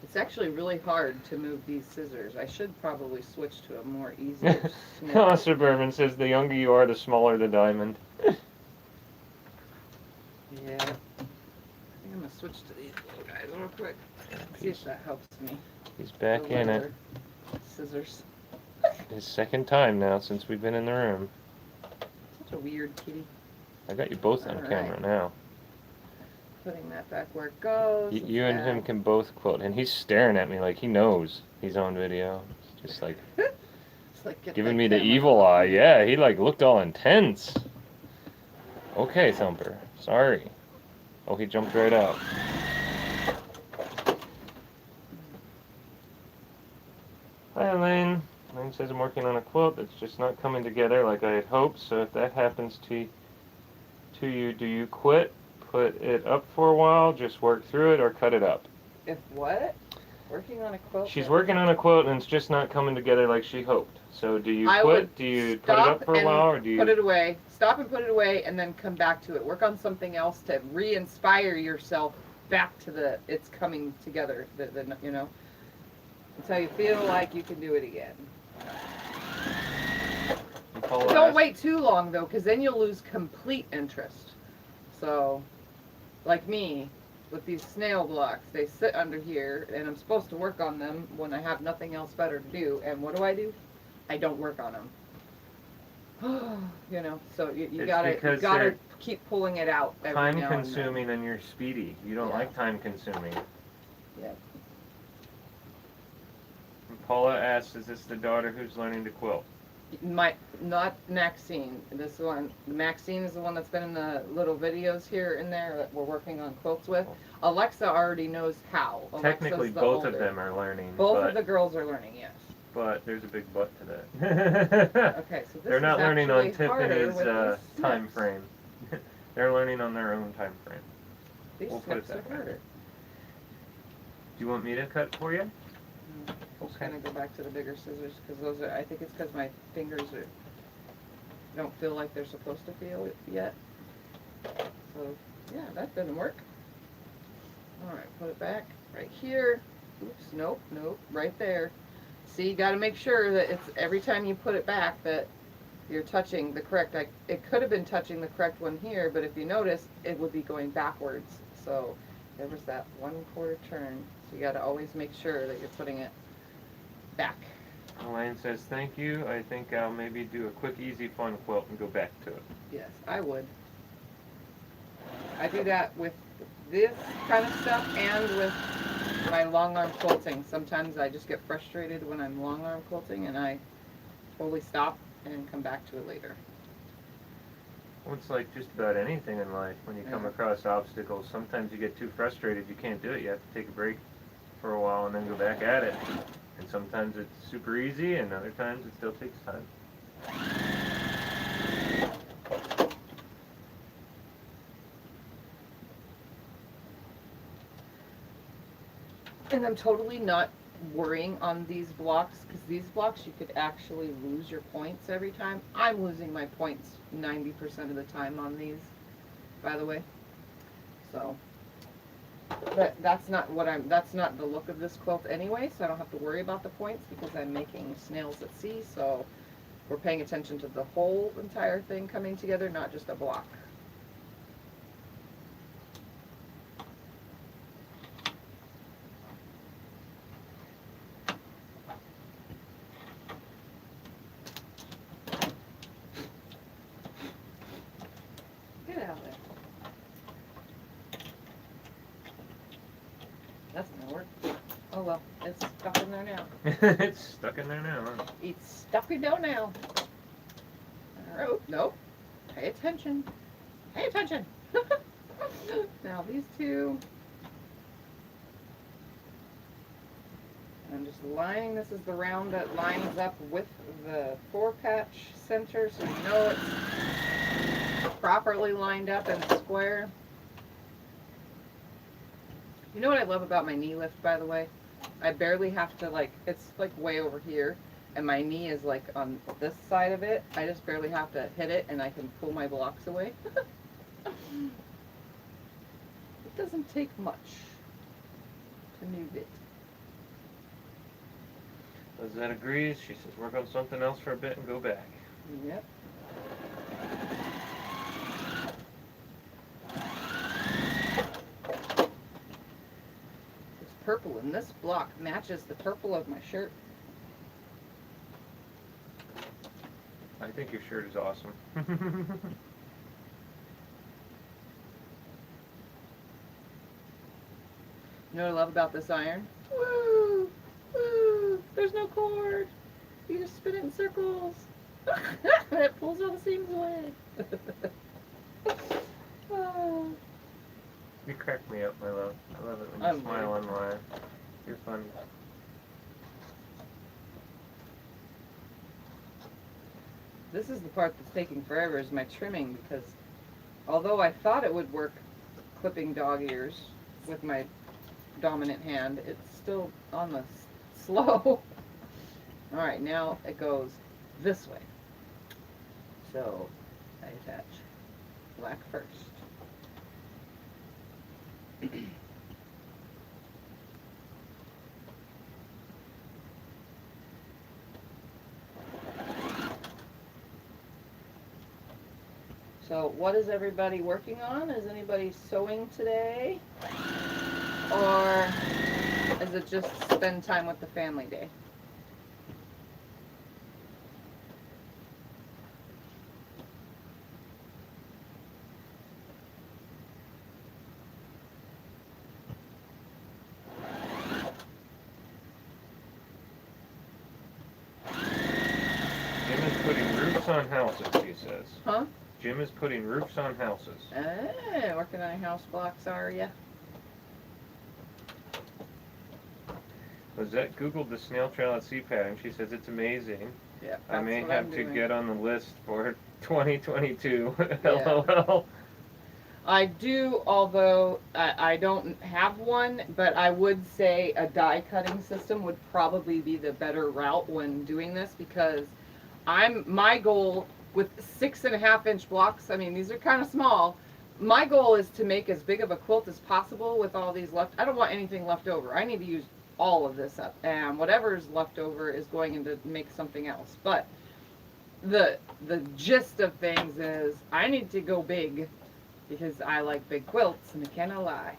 It's actually really hard to move these scissors. I should probably switch to a more easier snip. Suburban says the younger you are, the smaller the diamond. Yeah. I think I'm going to switch to these little guys real quick. See if that helps me. He's back The in it. leather Scissors. His second time now since we've been in the room. Such a weird kitty. I got you both on All camera right. now. Putting that back where it goes. You and him can both quilt, and he's staring at me like he knows he's on video. It's just like It's like, get giving that me the camera evil off eye. me. Yeah, he like looked all intense. Okay, Thumper. Sorry. Oh, he jumped right out. Hi, Elaine. Nice Ryan says I'm working on a quilt that's just not coming together like I had hoped. So if that happens to you, do you quit, put it up for a while, just work through it, or cut it up? If what? Working on a quilt? She's working on a quilt and it's just not coming together like she hoped. So do you I quit? would Do you put it up for a while, or do you put it away? Stop and put it away, and then come back to it. Work on something else to re-inspire yourself back to the it's coming together. The you know, until you feel like you can do it again. Don't wait too long though, because then you'll lose complete interest. So, like me, with these snail blocks, they sit under here, and I'm supposed to work on them when I have nothing else better to do. And what do? I don't work on them. You know, so you gotta keep pulling it out. Every time now consuming, and you're speedy. You don't like time consuming. Yeah. And Paula asks, "Is this the daughter who's learning to quilt?" Not Maxine. This one, Maxine is the one that's been in the little videos here and there that we're working on quilts with. Alexa already knows how. Technically, both of them are learning. Both of the girls are learning, yes. But there's a big but to that. Okay, so this they're not learning on Tiffany's time frame. They're learning on their own time frame. These We'll put it snips that are way. harder. Do you want me to cut for you? I'm just gonna go back to the bigger scissors because those are. I think it's because my fingers don't feel like they're supposed to feel it yet. So yeah, that didn't work. All right, put it back right here. Oops, nope, right there. See, you got to make sure that it's every time you put it back that you're touching the correct. It could have been touching the correct one here, but if you notice, it would be going backwards. So there was that 1/4 turn. So you got to always make sure that you're putting it back. Elaine says, "Thank you. I think I'll maybe do a quick, easy, fun quilt and go back to it." Yes, I would. I do that with this kind of stuff and with my long arm quilting. Sometimes I just get frustrated when I'm long arm quilting and I totally stop and come back to it later. Well, it's like just about anything in life. When you come across obstacles, sometimes you get too frustrated, you can't do it. You have to take a break for a while and then go back at it. And sometimes it's super easy, and other times it still takes time. And I'm totally not worrying on these blocks, because these blocks you could actually lose your points every time. I'm losing my points 90% of the time on these, by the way. So, but that's not the look of this quilt anyway, so I don't have to worry about the points because I'm making snails at sea, so we're paying attention to the whole entire thing coming together, not just a block. Get out of there. That's gonna work. Oh well, it's stuck in there now. It's stuck in there now, huh? It's stuck in there now. Oh, nope. Pay attention. Pay attention. Now these two. I'm just lining, this is the round that lines up with the 4-patch center, so you know it's properly lined up and square. You know what I love about my knee lift, by the way? I barely have to, like, it's like way over here, and my knee is like on this side of it. I just barely have to hit it, and I can pull my blocks away. It doesn't take much to move it. Lizette agrees. She says work on something else for a bit and go back. Yep. This purple in this block matches the purple of my shirt. I think your shirt is awesome. You know what I love about this iron? Woo! Woo! There's no cord. You just spin it in circles. And it pulls all the seams away. Oh. You crack me up, my love. I love it when you smile online. You're funny. This is the part that's taking forever, is my trimming, because although I thought it would work clipping dog ears with my dominant hand, it's still on the slow. Alright, now it goes this way. So I attach black first. So what is everybody working on? Is anybody sewing today? Or is it just spend time with the family day? Jim is putting roofs on houses, he says. Huh? Jim is putting roofs on houses. Working on house blocks, are ya? Lizette Googled the Snail Trail at Sea Pattern. She says it's amazing. Yeah, I may what have I'm to doing. get on the list for 2022. Yeah. LOL. I do, although I don't have one, but I would say a die cutting system would probably be the better route when doing this, because my goal with 6.5-inch blocks, I mean, these are kind of small. My goal is to make as big of a quilt as possible with all these left. I don't want anything left over. I need to use all of this up, and whatever's left over is going into make something else. But the gist of things is I need to go big, because I like big quilts, and I cannot lie.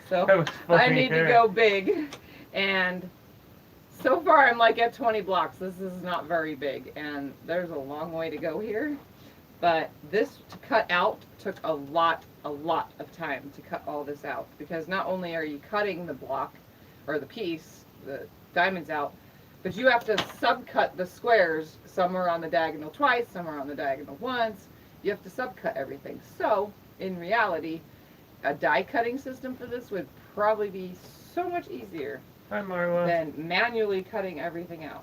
So That was funny, I need to yeah. go big, and so far I'm like at 20 blocks. This is not very big, and there's a long way to go here. But this to cut out took a lot of time to cut all this out, because not only are you cutting the block or the piece, the diamonds out, but you have to subcut the squares. Some are on the diagonal twice, some are on the diagonal once. You have to subcut everything. So in reality, a die cutting system for this would probably be so much easier Hi, Marla. than manually cutting everything out.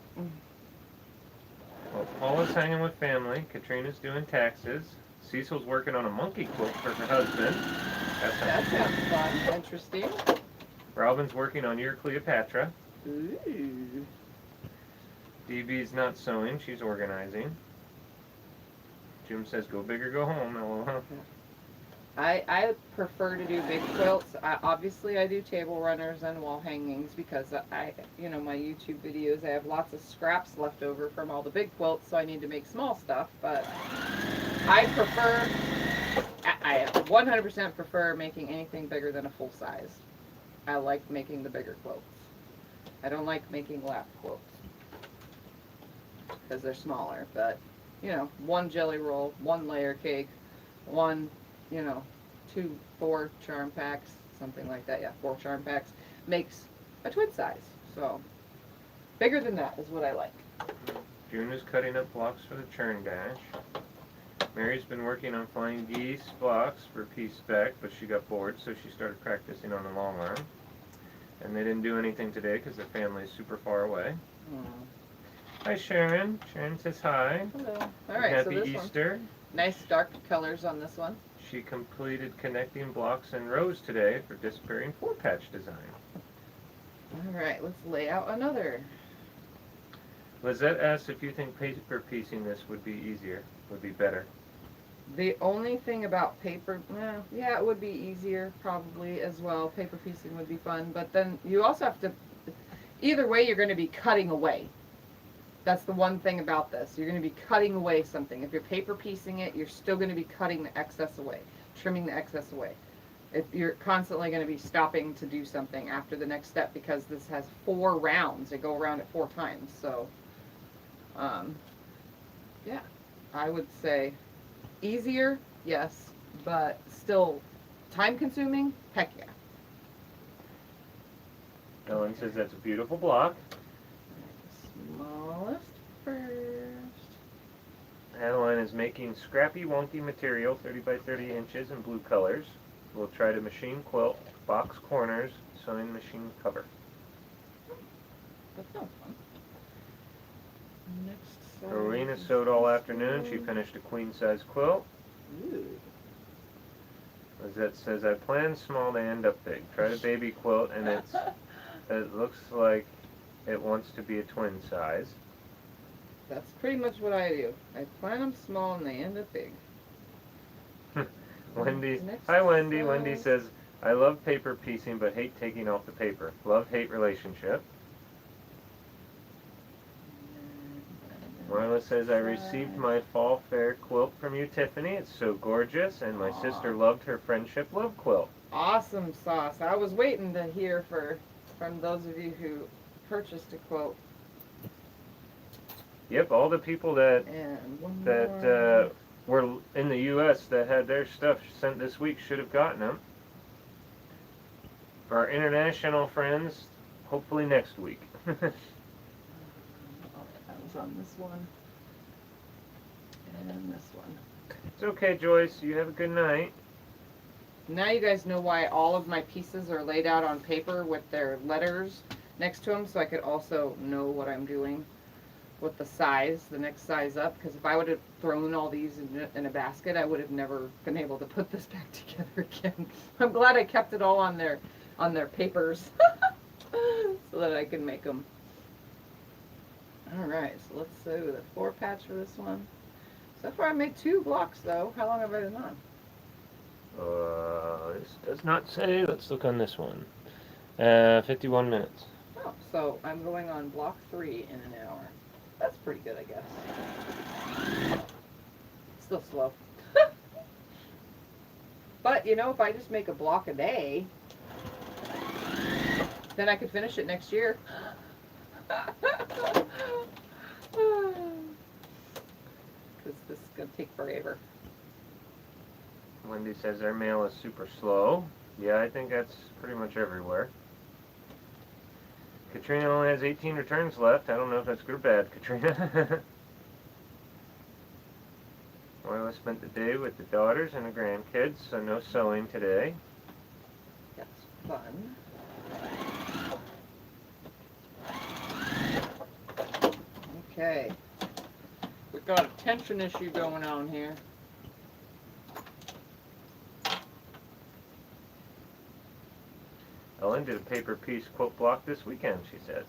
Well, Paula's hanging with family. Katrina's doing taxes. Cecil's working on a monkey quilt for her husband. That sounds fun, interesting. Robin's working on your Cleopatra. Ooh. DB's not sewing. She's organizing. Jim says, go big or go home. LOL. I prefer to do big quilts. Obviously, I do table runners and wall hangings, because my YouTube videos, I have lots of scraps left over from all the big quilts, so I need to make small stuff. But I 100% prefer making anything bigger than a full size. I like making the bigger quilts. I don't like making lap quilts, because they're smaller. But, one jelly roll, one layer cake, one, 4 charm packs, something like that. Yeah, 4 charm packs makes a twin size. So bigger than that is what I like. June is cutting up blocks for the churn dash. Mary's been working on flying geese blocks for piece spec, but she got bored, so she started practicing on the long arm. And they didn't do anything today because their family is super far away. Hi, Sharon. Sharon says hi. Hello. All right, Happy so this Easter. one, nice dark colors on this one. She completed connecting blocks and rows today for disappearing 4-patch design. All right, let's lay out another. Lizette asks if you think paper piecing this would be better. The only thing about paper, yeah, it would be easier probably as well. Paper piecing would be fun, but then you also have to, either way, you're going to be cutting away. That's the one thing about this. You're going to be cutting away something. If you're paper piecing it, you're still going to be cutting the excess away, trimming the excess away. If you're constantly going to be stopping to do something after the next step, because this has 4 rounds. They go around it 4 times. So, yeah, I would say easier, yes, but still time consuming, heck yeah. Ellen says that's a beautiful block. Smallest first. Adeline is making scrappy, wonky material, 30 by 30 inches in blue colors. We'll try to machine quilt, box corners, sewing machine cover. That sounds fun. Next size Rowena is sewed all this afternoon. She one. finished a queen size quilt. Ooh. Lizette says, I planned small to end up big. Tried a baby quilt and it looks like it wants to be a twin size. That's pretty much what I do. I plan them small and they end up big. Wendy, Next hi Wendy. Wendy size. says, I love paper piecing but hate taking off the paper. Love-hate relationship. Marla says, I received my fall fair quilt from you, Tiffany. It's so gorgeous, and my sister loved her friendship love quilt. Awesome sauce. I was waiting to hear from those of you who purchased a quilt. Yep, all the people that And one more. were in the U.S. that had their stuff sent this week should have gotten them. Our international friends, hopefully next week. That was on this one. And this one. It's okay, Joyce. You have a good night. Now you guys know why all of my pieces are laid out on paper with their letters next to them, so I could also know what I'm doing with the size, the next size up, because if I would have thrown all these in a basket, I would have never been able to put this back together again. I'm glad I kept it all on their papers so that I can make them. Alright, so let's sew the 4 patch for this one. So far I made 2 blocks though. How long have I been on? This does not say. Let's look on this one. 51 minutes. Oh, so I'm going on block 3 in an hour. That's pretty good, I guess. Still slow. But, you know, if I just make a block a day, then I could finish it next year. Because this is going to take forever. Wendy says our mail is super slow. Yeah, I think that's pretty much everywhere. Katrina only has 18 returns left. I don't know if that's good or bad, Katrina. Marla spent the day with the daughters and the grandkids, so no sewing today. That's fun. Okay. We've got a tension issue going on here. Ellen did a paper piece quilt block this weekend, she says.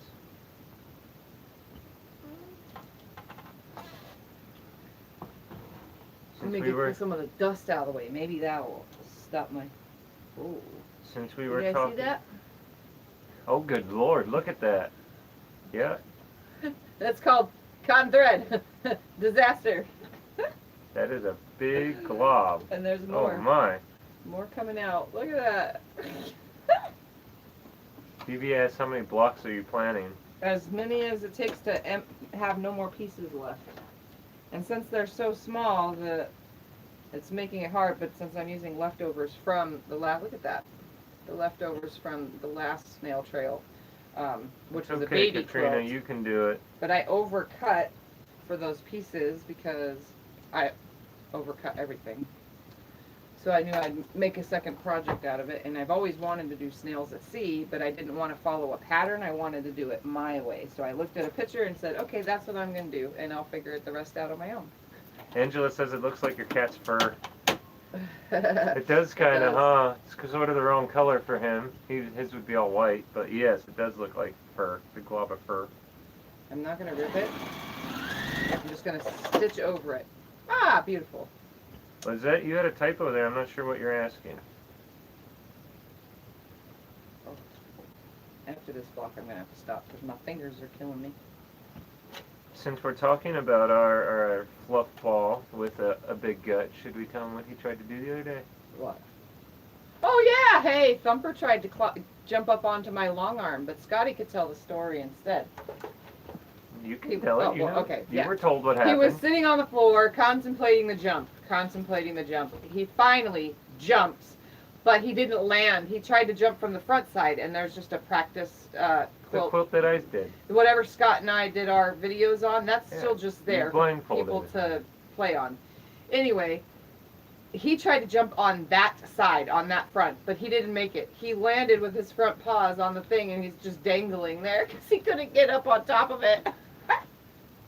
Let me get some of the dust out of the way. Maybe that will stop my... Ooh. Since we You were guys talking... see that? Oh, good Lord, look at that. Yeah. That's called cotton thread. Disaster. That is a big glob. And there's more. Oh, my. More coming out. Look at that. Phoebe asks, how many blocks are you planning? As many as it takes to have no more pieces left. And since they're so small, it's making it hard, but since I'm using leftovers from the last, look at that. The leftovers from the last Snail Trail, which was a baby Katrina, quilt. you can do it. But I overcut for those pieces because I overcut everything. So I knew I'd make a second project out of it, and I've always wanted to do snails at sea, but I didn't want to follow a pattern. I wanted to do it my way. So I looked at a picture and said, okay, that's what I'm going to do, and I'll figure the rest out on my own. Angela says it looks like your cat's fur. It does kind of, huh? It's sort of the wrong color for him. His would be all white, but yes, it does look like fur, the glob of fur. I'm not going to rip it. I'm just going to stitch over it. Ah, beautiful. Lizette, you had a typo there. I'm not sure what you're asking. Oh. After this block, I'm going to have to stop because my fingers are killing me. Since we're talking about our fluff ball with a big gut, should we tell him what he tried to do the other day? What? Oh, yeah! Hey, Thumper tried to jump up onto my long arm, but Scotty could tell the story instead. You can tell it. You know. Okay, You were told what happened. He was sitting on the floor contemplating the jump. He finally jumps, but he didn't land. He tried to jump from the front side, and there's just a practice quilt. The quilt that I did. Whatever Scott and I did our videos on, that's still just there for people to play on. Anyway, he tried to jump on that side, on that front, but he didn't make it. He landed with his front paws on the thing, and he's just dangling there because he couldn't get up on top of it.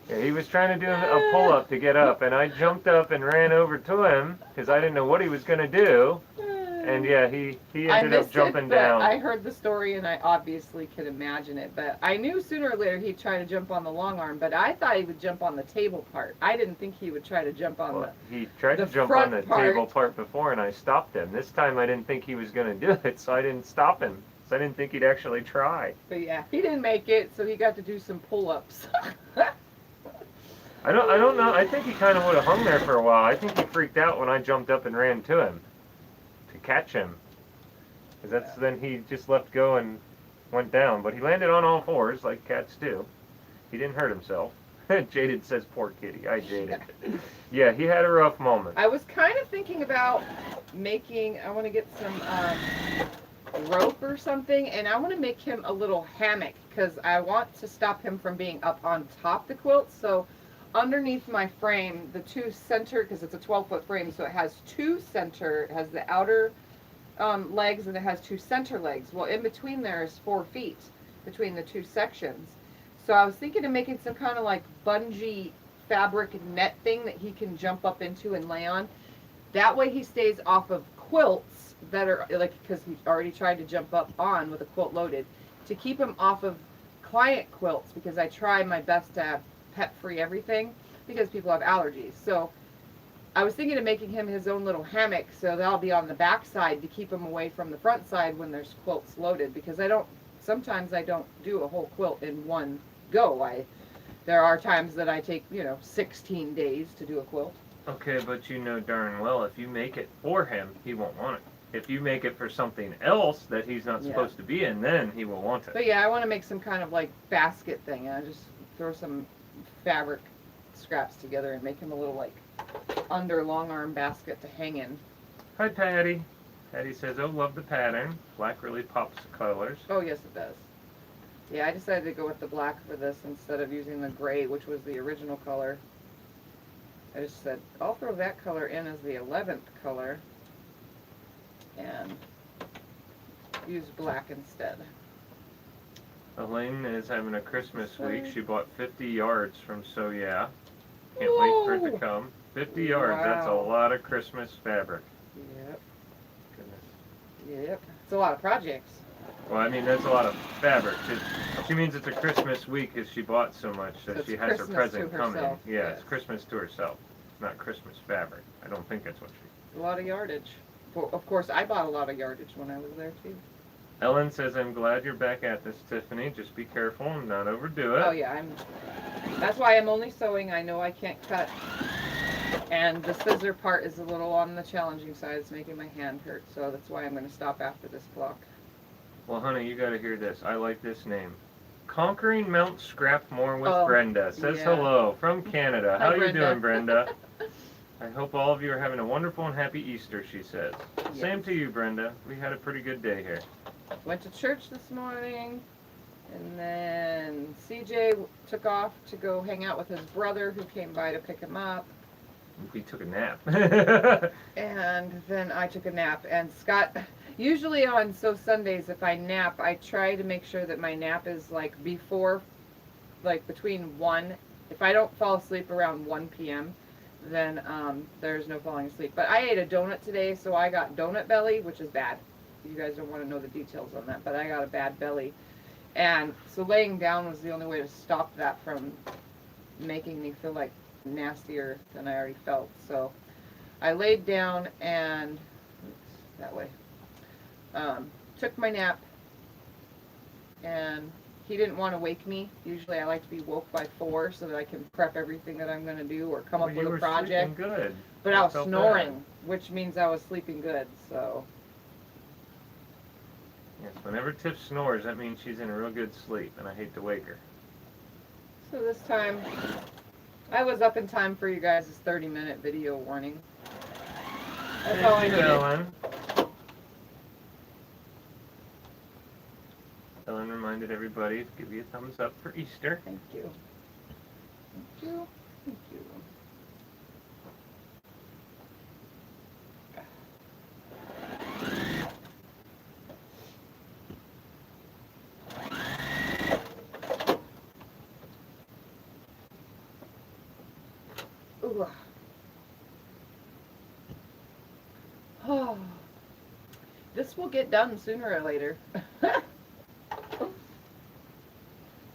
Yeah, he was trying to do a pull-up to get up, and I jumped up and ran over to him because I didn't know what he was going to do. And yeah, he I ended up missed jumping it, but down. I heard the story and I obviously could imagine it. But I knew sooner or later he'd try to jump on the long arm, but I thought he would jump on the table part. I didn't think he would try to jump on Well, he tried to the jump front on the part. table part before, and I stopped him. This time I didn't think he was going to do it, so I didn't stop him. So I didn't think he'd actually try. But yeah, he didn't make it, so he got to do some pull-ups. I don't know. I think he kind of would have hung there for a while. I think he freaked out when I jumped up and ran to him to catch him. Because then he just let go and went down. But he landed on all fours like cats do. He didn't hurt himself. Jaded says, poor kitty. I Jaded. Yeah, he had a rough moment. I was kind of thinking about I want to get some rope or something, and I want to make him a little hammock because I want to stop him from being up on top the quilt. So underneath my frame, the two center, because it's a 12-foot frame, so it has two center, it has the outer legs and it has two center legs. Well, in between there is 4 feet between the two sections. So I was thinking of making some kind of like bungee fabric net thing that he can jump up into and lay on. That way he stays off of quilts that are like, because he already tried to jump up on with a quilt loaded, to keep him off of client quilts, because I try my best to have pet-free everything because people have allergies. So I was thinking of making him his own little hammock, so that'll be on the back side to keep him away from the front side when there's quilts loaded, because sometimes I don't do a whole quilt in one go. There are times that I take, 16 days to do a quilt. Okay, but you know darn well if you make it for him, he won't want it. If you make it for something else that he's not supposed to be in, then he will want it. But yeah, I want to make some kind of like basket thing. I just throw some fabric scraps together and make him a little like under long arm basket to hang in. Hi, Patty. Patty says, oh, love the pattern. Black really pops the colors. Oh, yes, it does. Yeah, I decided to go with the black for this instead of using the gray, which was the original color. I just said, I'll throw that color in as the 11th color and use black instead. Elaine is having a Christmas week. She bought 50 yards from So Yeah. Can't wait for it to come. 50 yards, that's a lot of Christmas fabric. Yep. Goodness. Yep. It's a lot of projects. Well, I mean, that's a lot of fabric. She means it's a Christmas week because she bought so much that she has her present coming. Yeah, it's Christmas to herself, not Christmas fabric. I don't think that's what she... A lot of yardage. Of course, I bought a lot of yardage when I was there, too. Ellen says, I'm glad you're back at this, Tiffany. Just be careful and not overdo it. Oh, yeah. That's why I'm only sewing. I know I can't cut. And the scissor part is a little on the challenging side. It's making my hand hurt. So that's why I'm going to stop after this block. Well, honey, you got to hear this. I like this name. Conquering Mount Scrapmore with Brenda says hello from Canada. How you doing, Brenda? I hope all of you are having a wonderful and happy Easter, she says. Yes. Same to you, Brenda. We had a pretty good day here. Went to church this morning, and then CJ took off to go hang out with his brother who came by to pick him up. He took a nap. And then I took a nap, and Scott... Usually on Sundays, if I nap, I try to make sure that my nap is like between 1. If I don't fall asleep around 1 p.m., then there's no falling asleep. But I ate a donut today, so I got donut belly, which is bad. You guys don't want to know the details on that, but I got a bad belly. And so laying down was the only way to stop that from making me feel like nastier than I already felt. So I laid down and, that way. Took my nap, and he didn't want to wake me. Usually I like to be woke by 4 so that I can prep everything that I'm going to do or come up with a project. Good. But I was snoring, which means I was sleeping good, so. Yes, whenever Tiff snores, that means she's in a real good sleep, and I hate to wake her. So this time, I was up in time for you guys' 30-minute video warning. That's all I needed. Ellen reminded everybody to give you a thumbs up for Easter. Thank you. Thank you. Thank you. Ooh. Oh. This will get done sooner or later.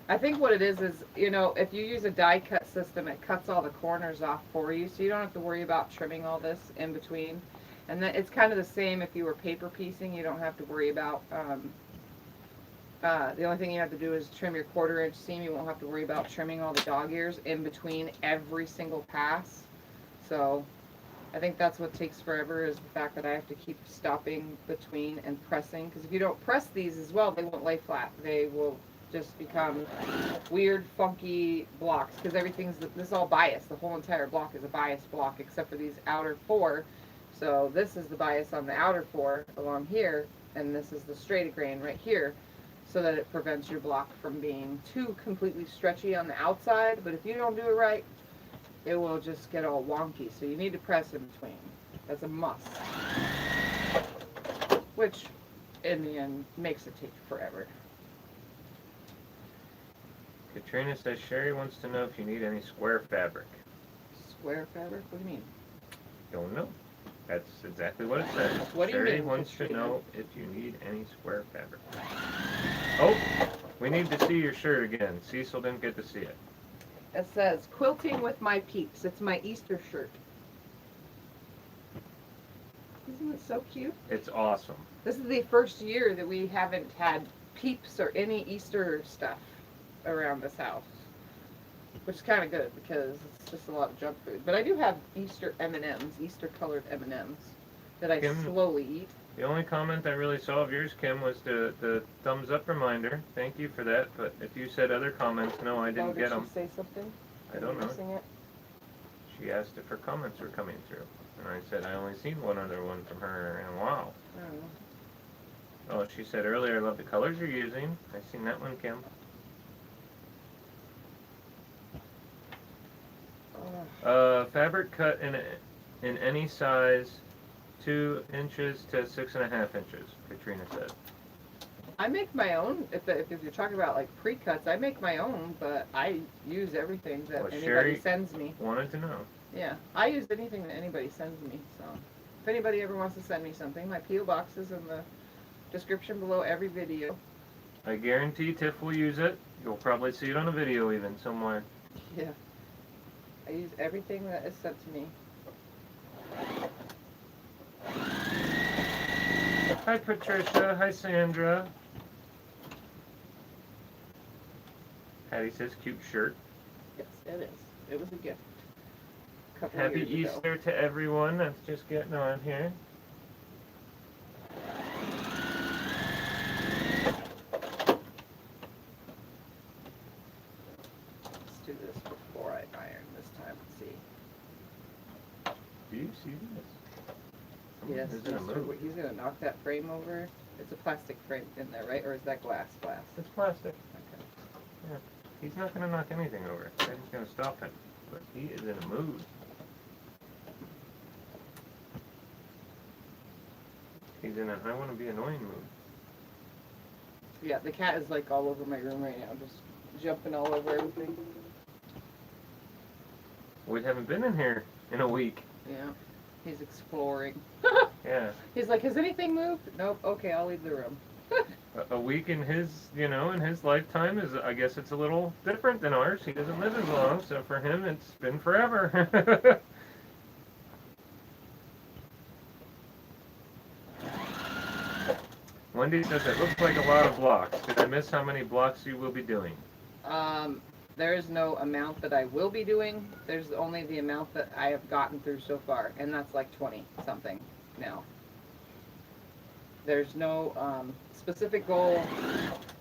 I think what it is, you know, if you use a die cut system, it cuts all the corners off for you, so you don't have to worry about trimming all this in between. And then it's kind of the same if you were paper piecing. You don't have to worry about, the only thing you have to do is trim your 1/4 inch seam. You won't have to worry about trimming all the dog ears in between every single pass. So I think that's what takes forever, is the fact that I have to keep stopping between and pressing. Because if you don't press these as well, they won't lay flat. They will just become weird, funky blocks. Because this is all bias. The whole entire block is a bias block, except for these outer 4. So this is the bias on the outer 4 along here, and this is the straight grain right here, so that it prevents your block from being too completely stretchy on the outside. But if you don't do it right, it will just get all wonky. So you need to press in between. That's a must. Which, in the end, makes it take forever. Katrina says Sherry wants to know if you need any square fabric. Square fabric? What do you mean? Don't know. That's exactly what it says. What do you Sherry mean, wants Katrina? to know if you need any square fabric. Oh, we need to see your shirt again. Cecil didn't get to see it. It says, quilting with my peeps. It's my Easter shirt. Isn't it so cute? It's awesome. This is the first year that we haven't had peeps or any Easter stuff around this house. Which is kind of good, because it's just a lot of junk food. But I do have Easter M&Ms, Easter colored M&Ms, that I Kim, slowly eat. The only comment I really saw of yours, Kim, was the thumbs up reminder. Thank you for that. But if you said other comments, no, I didn't get them. Did she say something? I don't know. Missing it? She asked if her comments were coming through. And I said I only seen one other one from her, and wow. I don't know. Oh, she said earlier, I love the colors you're using. I seen that one, Kim. Fabric cut in any size, 2 inches to 6.5 inches, Katrina said. I make my own. If you're talking about like pre-cuts, I make my own, but I use everything that Well, anybody Sherry sends me. Wanted to know. Yeah, I use anything that anybody sends me. So if anybody ever wants to send me something, my P.O. box is in the description below every video. I guarantee Tiff will use it. You'll probably see it on a video even somewhere. Yeah. I use everything that is sent to me. Hi Patricia, hi Sandra. Hattie says cute shirt. Yes, it is. It was a gift. A couple Happy years ago. Easter to everyone that's just getting on here. Let's do this before I iron this time. Let's see. Do you see this? Yes, Is it a move? he's gonna knock that frame over. It's a plastic frame in there, right? Or is that glass? Glass. It's plastic. Okay. Yeah. He's not going to knock anything over. That is going to stop him. But he is in a mood. He's in a I want to be annoying mood. Yeah, the cat is like all over my room right now, just jumping all over everything. We haven't been in here in a week. Yeah, he's exploring. Yeah. He's like, has anything moved? Nope. Okay, I'll leave the room. A week in his, in his lifetime is, I guess it's a little different than ours. He doesn't live as long, so for him it's been forever. Wendy says it looks like a lot of blocks. Did I miss how many blocks you will be doing? There is no amount that I will be doing. There's only the amount that I have gotten through so far, and that's like 20 something now. There's no specific goal,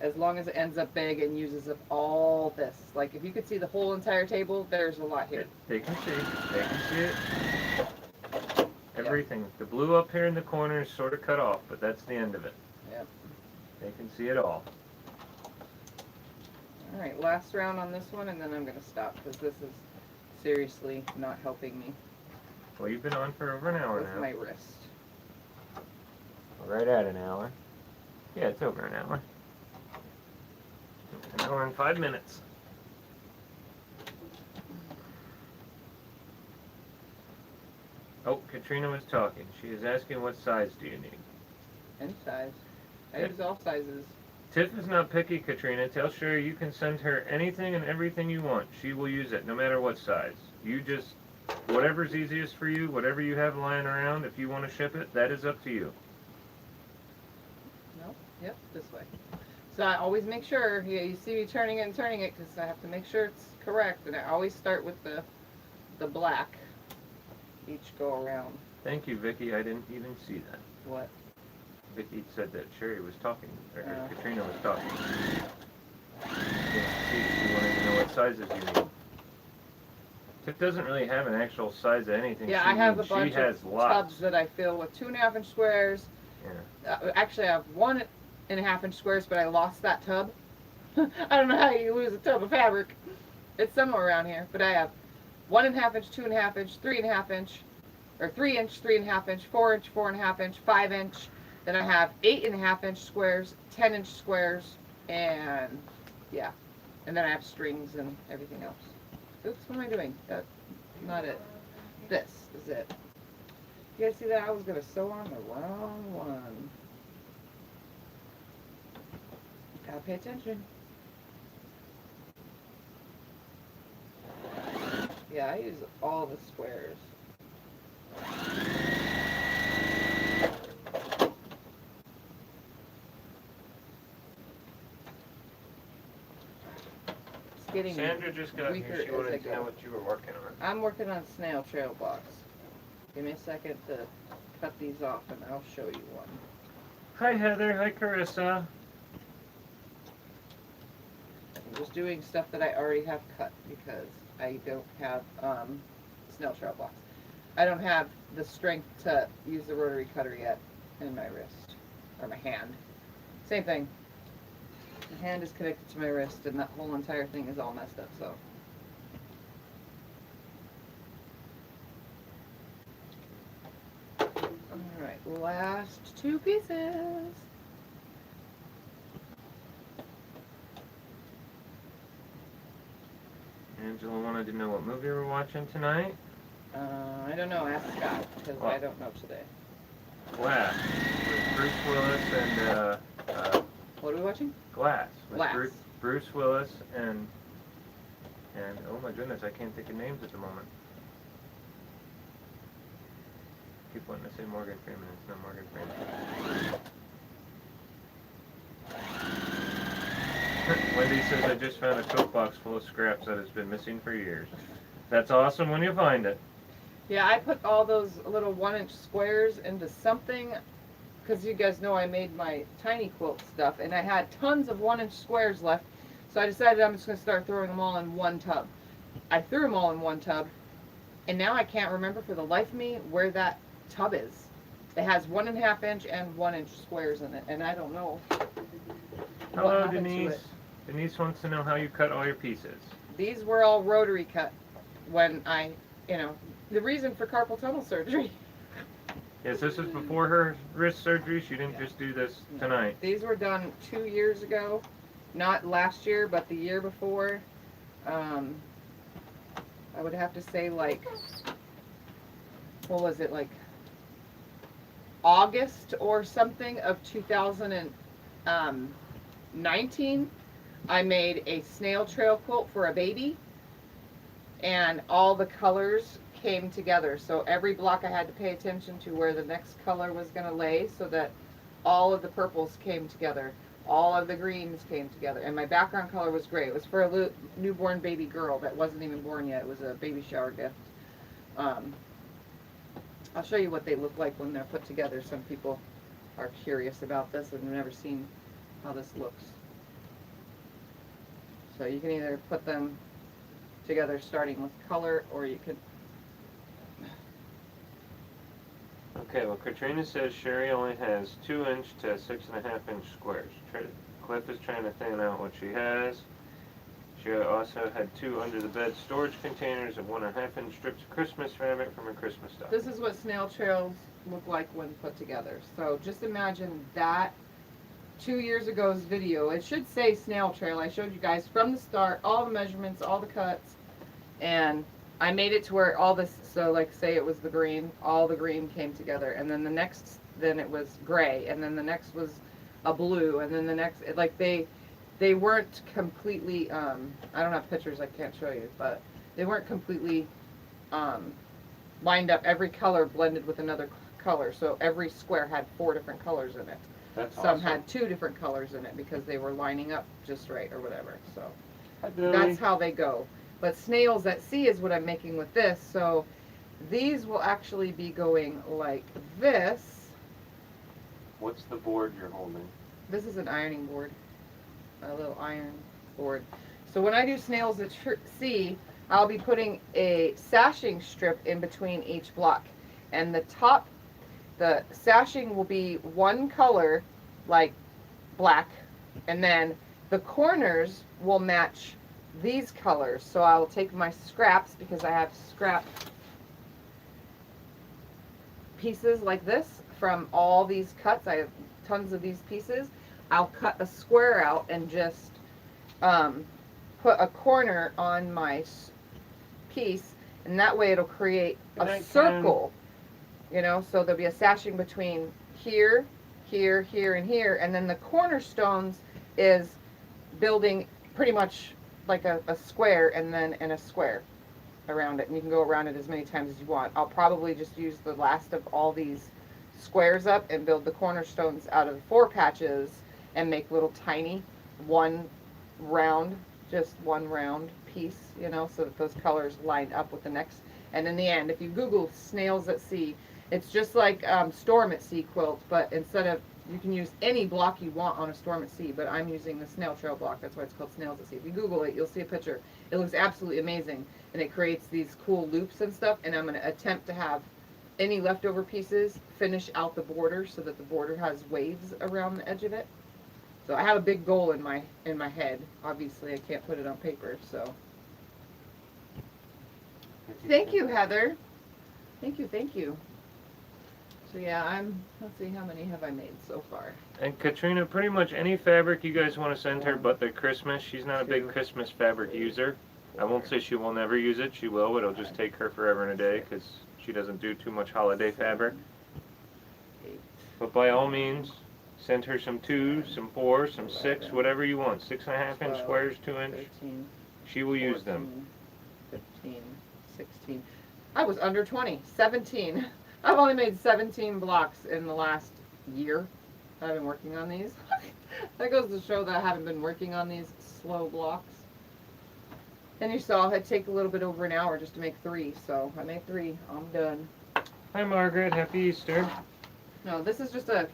as long as it ends up big and uses up all this. Like if you could see the whole entire table, there's a lot here. They can see. They can see it. Everything. The blue up here in the corner is sort of cut off, but that's the end of it. Yep. They can see it all. All right, last round on this one, and then I'm going to stop because this is seriously not helping me Well, you've been on for over an hour with now. my wrist. Right at an hour. Yeah, it's over an hour. An hour and 5 minutes. Oh, Katrina was talking. She is asking what size do you need? Any size. I Okay. use all sizes. Tiff is not picky, Katrina. Tell Sherry you can send her anything and everything you want. She will use it, no matter what size. You just, whatever's easiest for you, whatever you have lying around, if you want to ship it, that is up to you. No? Yep, this way. So I always make sure, you see me turning it and turning it, because I have to make sure it's correct, and I always start with the black each go around. Thank you, Vicky. I didn't even see that. What? Vicky said that Sherry was talking, or Oh. Katrina was talking. She wanted to know what sizes you need. Tiff doesn't really have an actual size of anything. Yeah, she I have needs. a bunch She has of lots. tubs that I fill with 2.5-inch squares. Yeah. Actually, I have 1.5-inch squares, but I lost that tub. I don't know how you lose a tub of fabric. It's somewhere around here, but I have 1.5-inch, 2.5-inch, 3.5-inch, or 3-inch, 3.5-inch, 4-inch, 4.5-inch, 5-inch. Then I have 8.5-inch squares, 10-inch squares, and yeah. And then I have strings and everything else. Oops, what am I doing? That's not it. This is it. You guys see that? I was going to sew on the wrong one. Gotta pay attention. Yeah, I use all the squares. It's getting Sandra just got weaker here. She as I wanted to know go. what you were working on. I'm working on Snail Trail blocks. Give me a second to cut these off and I'll show you one. Hi, Heather. Hi, Carissa. I'm just doing stuff that I already have cut because I don't have Snail Trail blocks. I don't have the strength to use the rotary cutter yet in my wrist, or my hand. Same thing. My hand is connected to my wrist and that whole entire thing is all messed up, so. Alright, last two pieces. Angela wanted to know what movie we're watching tonight. I don't know, ask Scott, because I don't know today. Glass with Bruce Willis and What are we watching? Glass with Glass. Bruce Willis and oh my goodness, I can't think of names at the moment. Keep wanting to say Morgan Freeman. It's not Morgan Freeman. Wendy says I just found a coat box full of scraps that has been missing for years. That's awesome when you find it. Yeah, I put all those little 1-inch squares into something, because you guys know I made my tiny quilt stuff, and I had tons of 1-inch squares left, so I decided I'm just going to start throwing them all in one tub. I threw them all in one tub, and now I can't remember for the life of me where that tub is. It has 1.5-inch and 1-inch squares in it, and I don't know. Hello, happened to Denise. it. Denise wants to know how you cut all your pieces. These were all rotary cut when I, the reason for carpal tunnel surgery. Yes, this is before her wrist surgery. She didn't just do this tonight. These were done 2 years ago, not last year, but the year before. I would have to say what was it, like August or something of 2019. I made a Snail Trail quilt for a baby, and all the colors came together. So every block I had to pay attention to where the next color was going to lay, so that all of the purples came together, all of the greens came together, and my background color was gray. It was for a newborn baby girl that wasn't even born yet. It was a baby shower gift. I'll show you what they look like when they're put together. Some people are curious about this and have never seen how this looks. So you can either put them together starting with color, or you could. Okay, well, Katrina says Sherry only has 2-inch to 6.5-inch squares. Cliff is trying to think out what she has. She also had 2 under-the-bed storage containers of 1.5-inch strips of Christmas fabric from her Christmas stuff. This is what Snail Trails look like when put together. So just imagine that 2 years ago's video. It should say Snail Trail. I showed you guys from the start all the measurements, all the cuts, and I made it to where all this, so like say it was the green, all the green came together, and then the next, then it was gray, and then the next was a blue, and then the next, like they weren't completely, I don't have pictures, I can't show you, but they weren't completely lined up. Every color blended with another color, so every square had 4 different colors in it. That's Some awesome. had 2 different colors in it because they were lining up just right or whatever. So Hi, Billy. that's how they go. But Snails at Sea is what I'm making with this. So these will actually be going like this. What's the board you're holding? This is an ironing board, a little iron board. So when I do Snails at Sea, I'll be putting a sashing strip in between each block. And the top, the sashing will be one color, like black, and then the corners will match these colors. So I will take my scraps, because I have scrap pieces like this from all these cuts. I have tons of these pieces. I'll cut a square out and just put a corner on my piece, and that way it'll create a circle, you know, so there'll be a sashing between here, here, here, and here, and then the cornerstones is building pretty much like a square, and then a square around it, and you can go around it as many times as you want. I'll probably just use the last of all these squares up and build the cornerstones out of 4 patches and make little tiny one round piece, you know, so that those colors line up with the next. And in the end, if you Google Snails at Sea, it's just like Storm at Sea quilt, but instead of, you can use any block you want on a Storm at Sea, but I'm using the Snail Trail block. That's why it's called Snails at Sea. If you Google it, you'll see a picture. It looks absolutely amazing, and it creates these cool loops and stuff, and I'm going to attempt to have any leftover pieces finish out the border so that the border has waves around the edge of it. So I have a big goal in my head. Obviously, I can't put it on paper, so. Thank you, Heather. Thank you. So yeah, let's see, how many have I made so far? And Katrina, pretty much any fabric you guys want to send her, but the Christmas, she's not a big Christmas fabric user. I won't say she will never use it. She will, but it'll just take her forever and a day because she doesn't do too much holiday fabric. But by all means, send her some 2, some 4, some 6, whatever you want. 6.5 inch squares, 2 inch. 13, She will use them. 15, 16. I was under 20. 17. I've only made 17 blocks in the last year. I've been working on these. That goes to show that I haven't been working on these slow blocks. And you saw it take a little bit over an hour just to make 3. So I made 3. I'm done. Hi, Margaret. Happy Easter. No, this is just a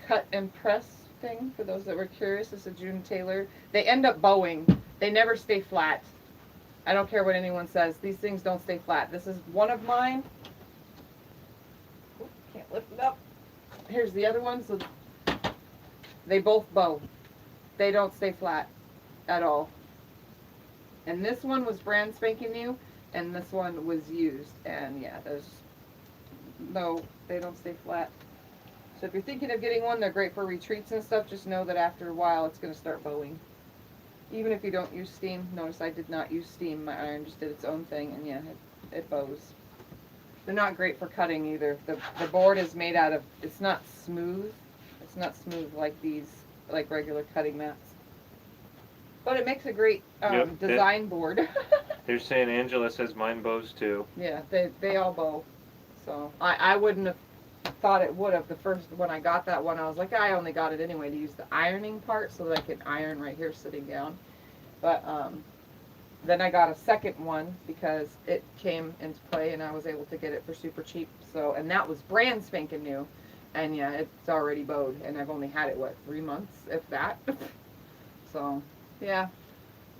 cut and press thing for those that were curious. This is June Taylor. They end up bowing. They never stay flat. I don't care what anyone says. These things don't stay flat. This is one of mine. Oop, can't lift it up. Here's the other one. So they both bow. They don't stay flat at all. And this one was brand spanking new, and this one was used. And yeah, no, they don't stay flat. So if you're thinking of getting one, they're great for retreats and stuff. Just know that after a while, it's going to start bowing. Even if you don't use steam. Notice I did not use steam. My iron just did its own thing, and yeah, it bows. They're not great for cutting either. The board is made out of, it's not smooth. It's not smooth like these, like regular cutting mats. But it makes a great design board. They're saying Angela says mine bows too. Yeah, they all bow. So I wouldn't have thought it would have. The first, when I got that one, I was like, I only got it anyway to use the ironing part so that I could iron right here sitting down. But then I got a second one because it came into play and I was able to get it for super cheap. So, and that was brand spanking new. And yeah, it's already bowed, and I've only had it, what, 3 months, if that. So, yeah,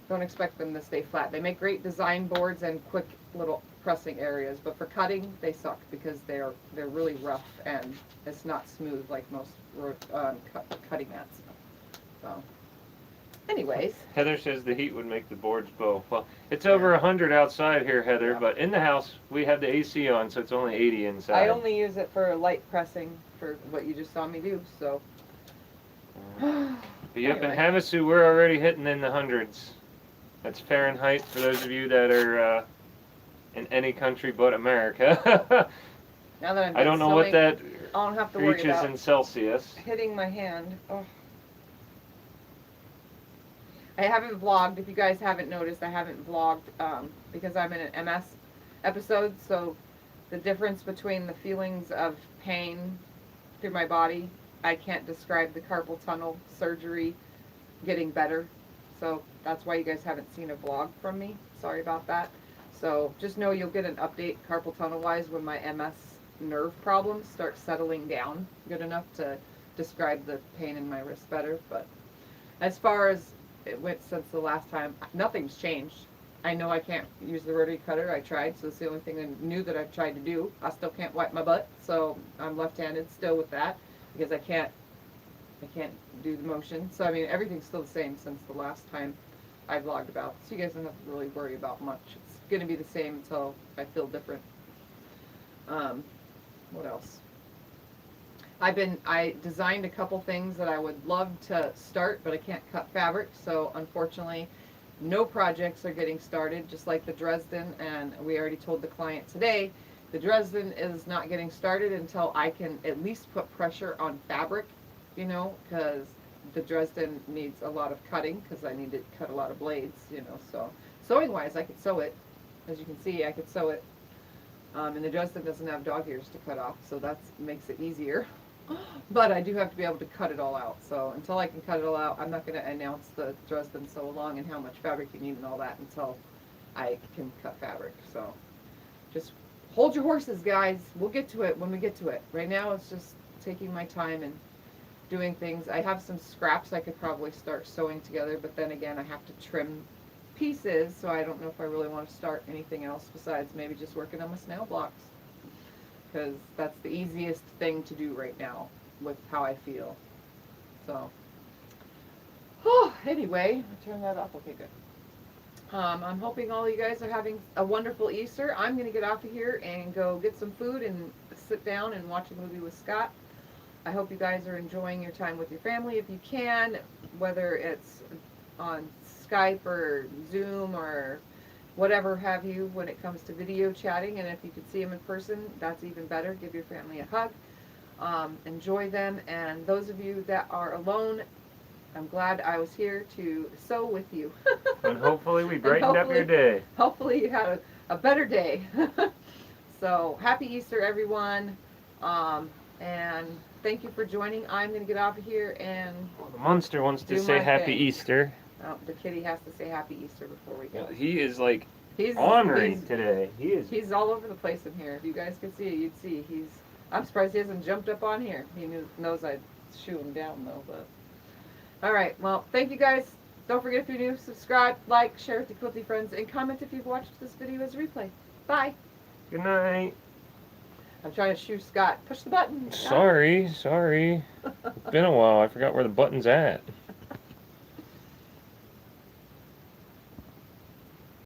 don't expect them to stay flat. They make great design boards and quick little pressing areas, but for cutting, they suck because they're really rough and it's not smooth like most cutting mats. So, anyways. Heather says the heat would make the boards bow. Well, it's over 100 outside here, Heather, but in the house we have the AC on, so it's only 80 inside. I only use it for light pressing for what you just saw me do, so. But yep, Anyway. in Havasu we're already hitting in the hundreds. That's Fahrenheit for those of you that are in any country but America. Now that I'm I don't know what that I don't have to worry reaches about in Celsius. hitting my hand. Oh. I haven't vlogged. If you guys haven't noticed, I haven't vlogged because I'm in an MS episode. So the difference between the feelings of pain through my body, I can't describe the carpal tunnel surgery getting better. So that's why you guys haven't seen a vlog from me. Sorry about that. So just know you'll get an update carpal tunnel wise when my MS nerve problems start settling down good enough to describe the pain in my wrist better. But as far as it went since the last time, nothing's changed. I know I can't use the rotary cutter. I tried, so it's the only thing I knew that I've tried to do. I still can't wipe my butt, so I'm left-handed still with that because I can't do the motion. So I mean, everything's still the same since the last time I vlogged about. So you guys don't have to really worry about much. It's going to be the same until I feel different. What else? I designed a couple things that I would love to start, but I can't cut fabric, so unfortunately no projects are getting started, just like the Dresden, and we already told the client today the Dresden is not getting started until I can at least put pressure on fabric, you know, because the Dresden needs a lot of cutting because I need to cut a lot of blades, you know. So sewing wise I could sew it, as you can see I could sew it, and the Dresden doesn't have dog ears to cut off, so that makes it easier. But I do have to be able to cut it all out. So until I can cut it all out, I'm not going to announce the Dresden sew along and how much fabric you need and all that until I can cut fabric. So just hold your horses, guys. We'll get to it when we get to it. Right now it's just taking my time and doing things. I have some scraps I could probably start sewing together, but then again I have to trim pieces, so I don't know if I really want to start anything else besides maybe just working on my snail blocks, because that's the easiest thing to do right now with how I feel. So, anyway, I turn that off. Okay, good. I'm hoping all you guys are having a wonderful Easter. I'm going to get off of here and go get some food and sit down and watch a movie with Scott. I hope you guys are enjoying your time with your family if you can, whether it's on Skype or Zoom or whatever have you when it comes to video chatting. And if you could see them in person, that's even better. Give your family a hug. Enjoy them. And those of you that are alone, I'm glad I was here to sew with you. And hopefully we brightened up your day. Hopefully you had a better day. So happy Easter, everyone. And thank you for joining. I'm going to get off of here and The monster wants to say Happy Easter. Oh, the kitty has to say Happy Easter before we go. He is like ornery today. He's all over the place in here. If you guys could see it, you'd see. I'm surprised he hasn't jumped up on here. He knows I'd shoo him down though. But all right, well, thank you guys. Don't forget, if you're new, subscribe, like, share with your quilty friends, and comment if you've watched this video as a replay. Bye. Good night. I'm trying to shoo Scott. Push the button. Sorry. It's been a while. I forgot where the button's at.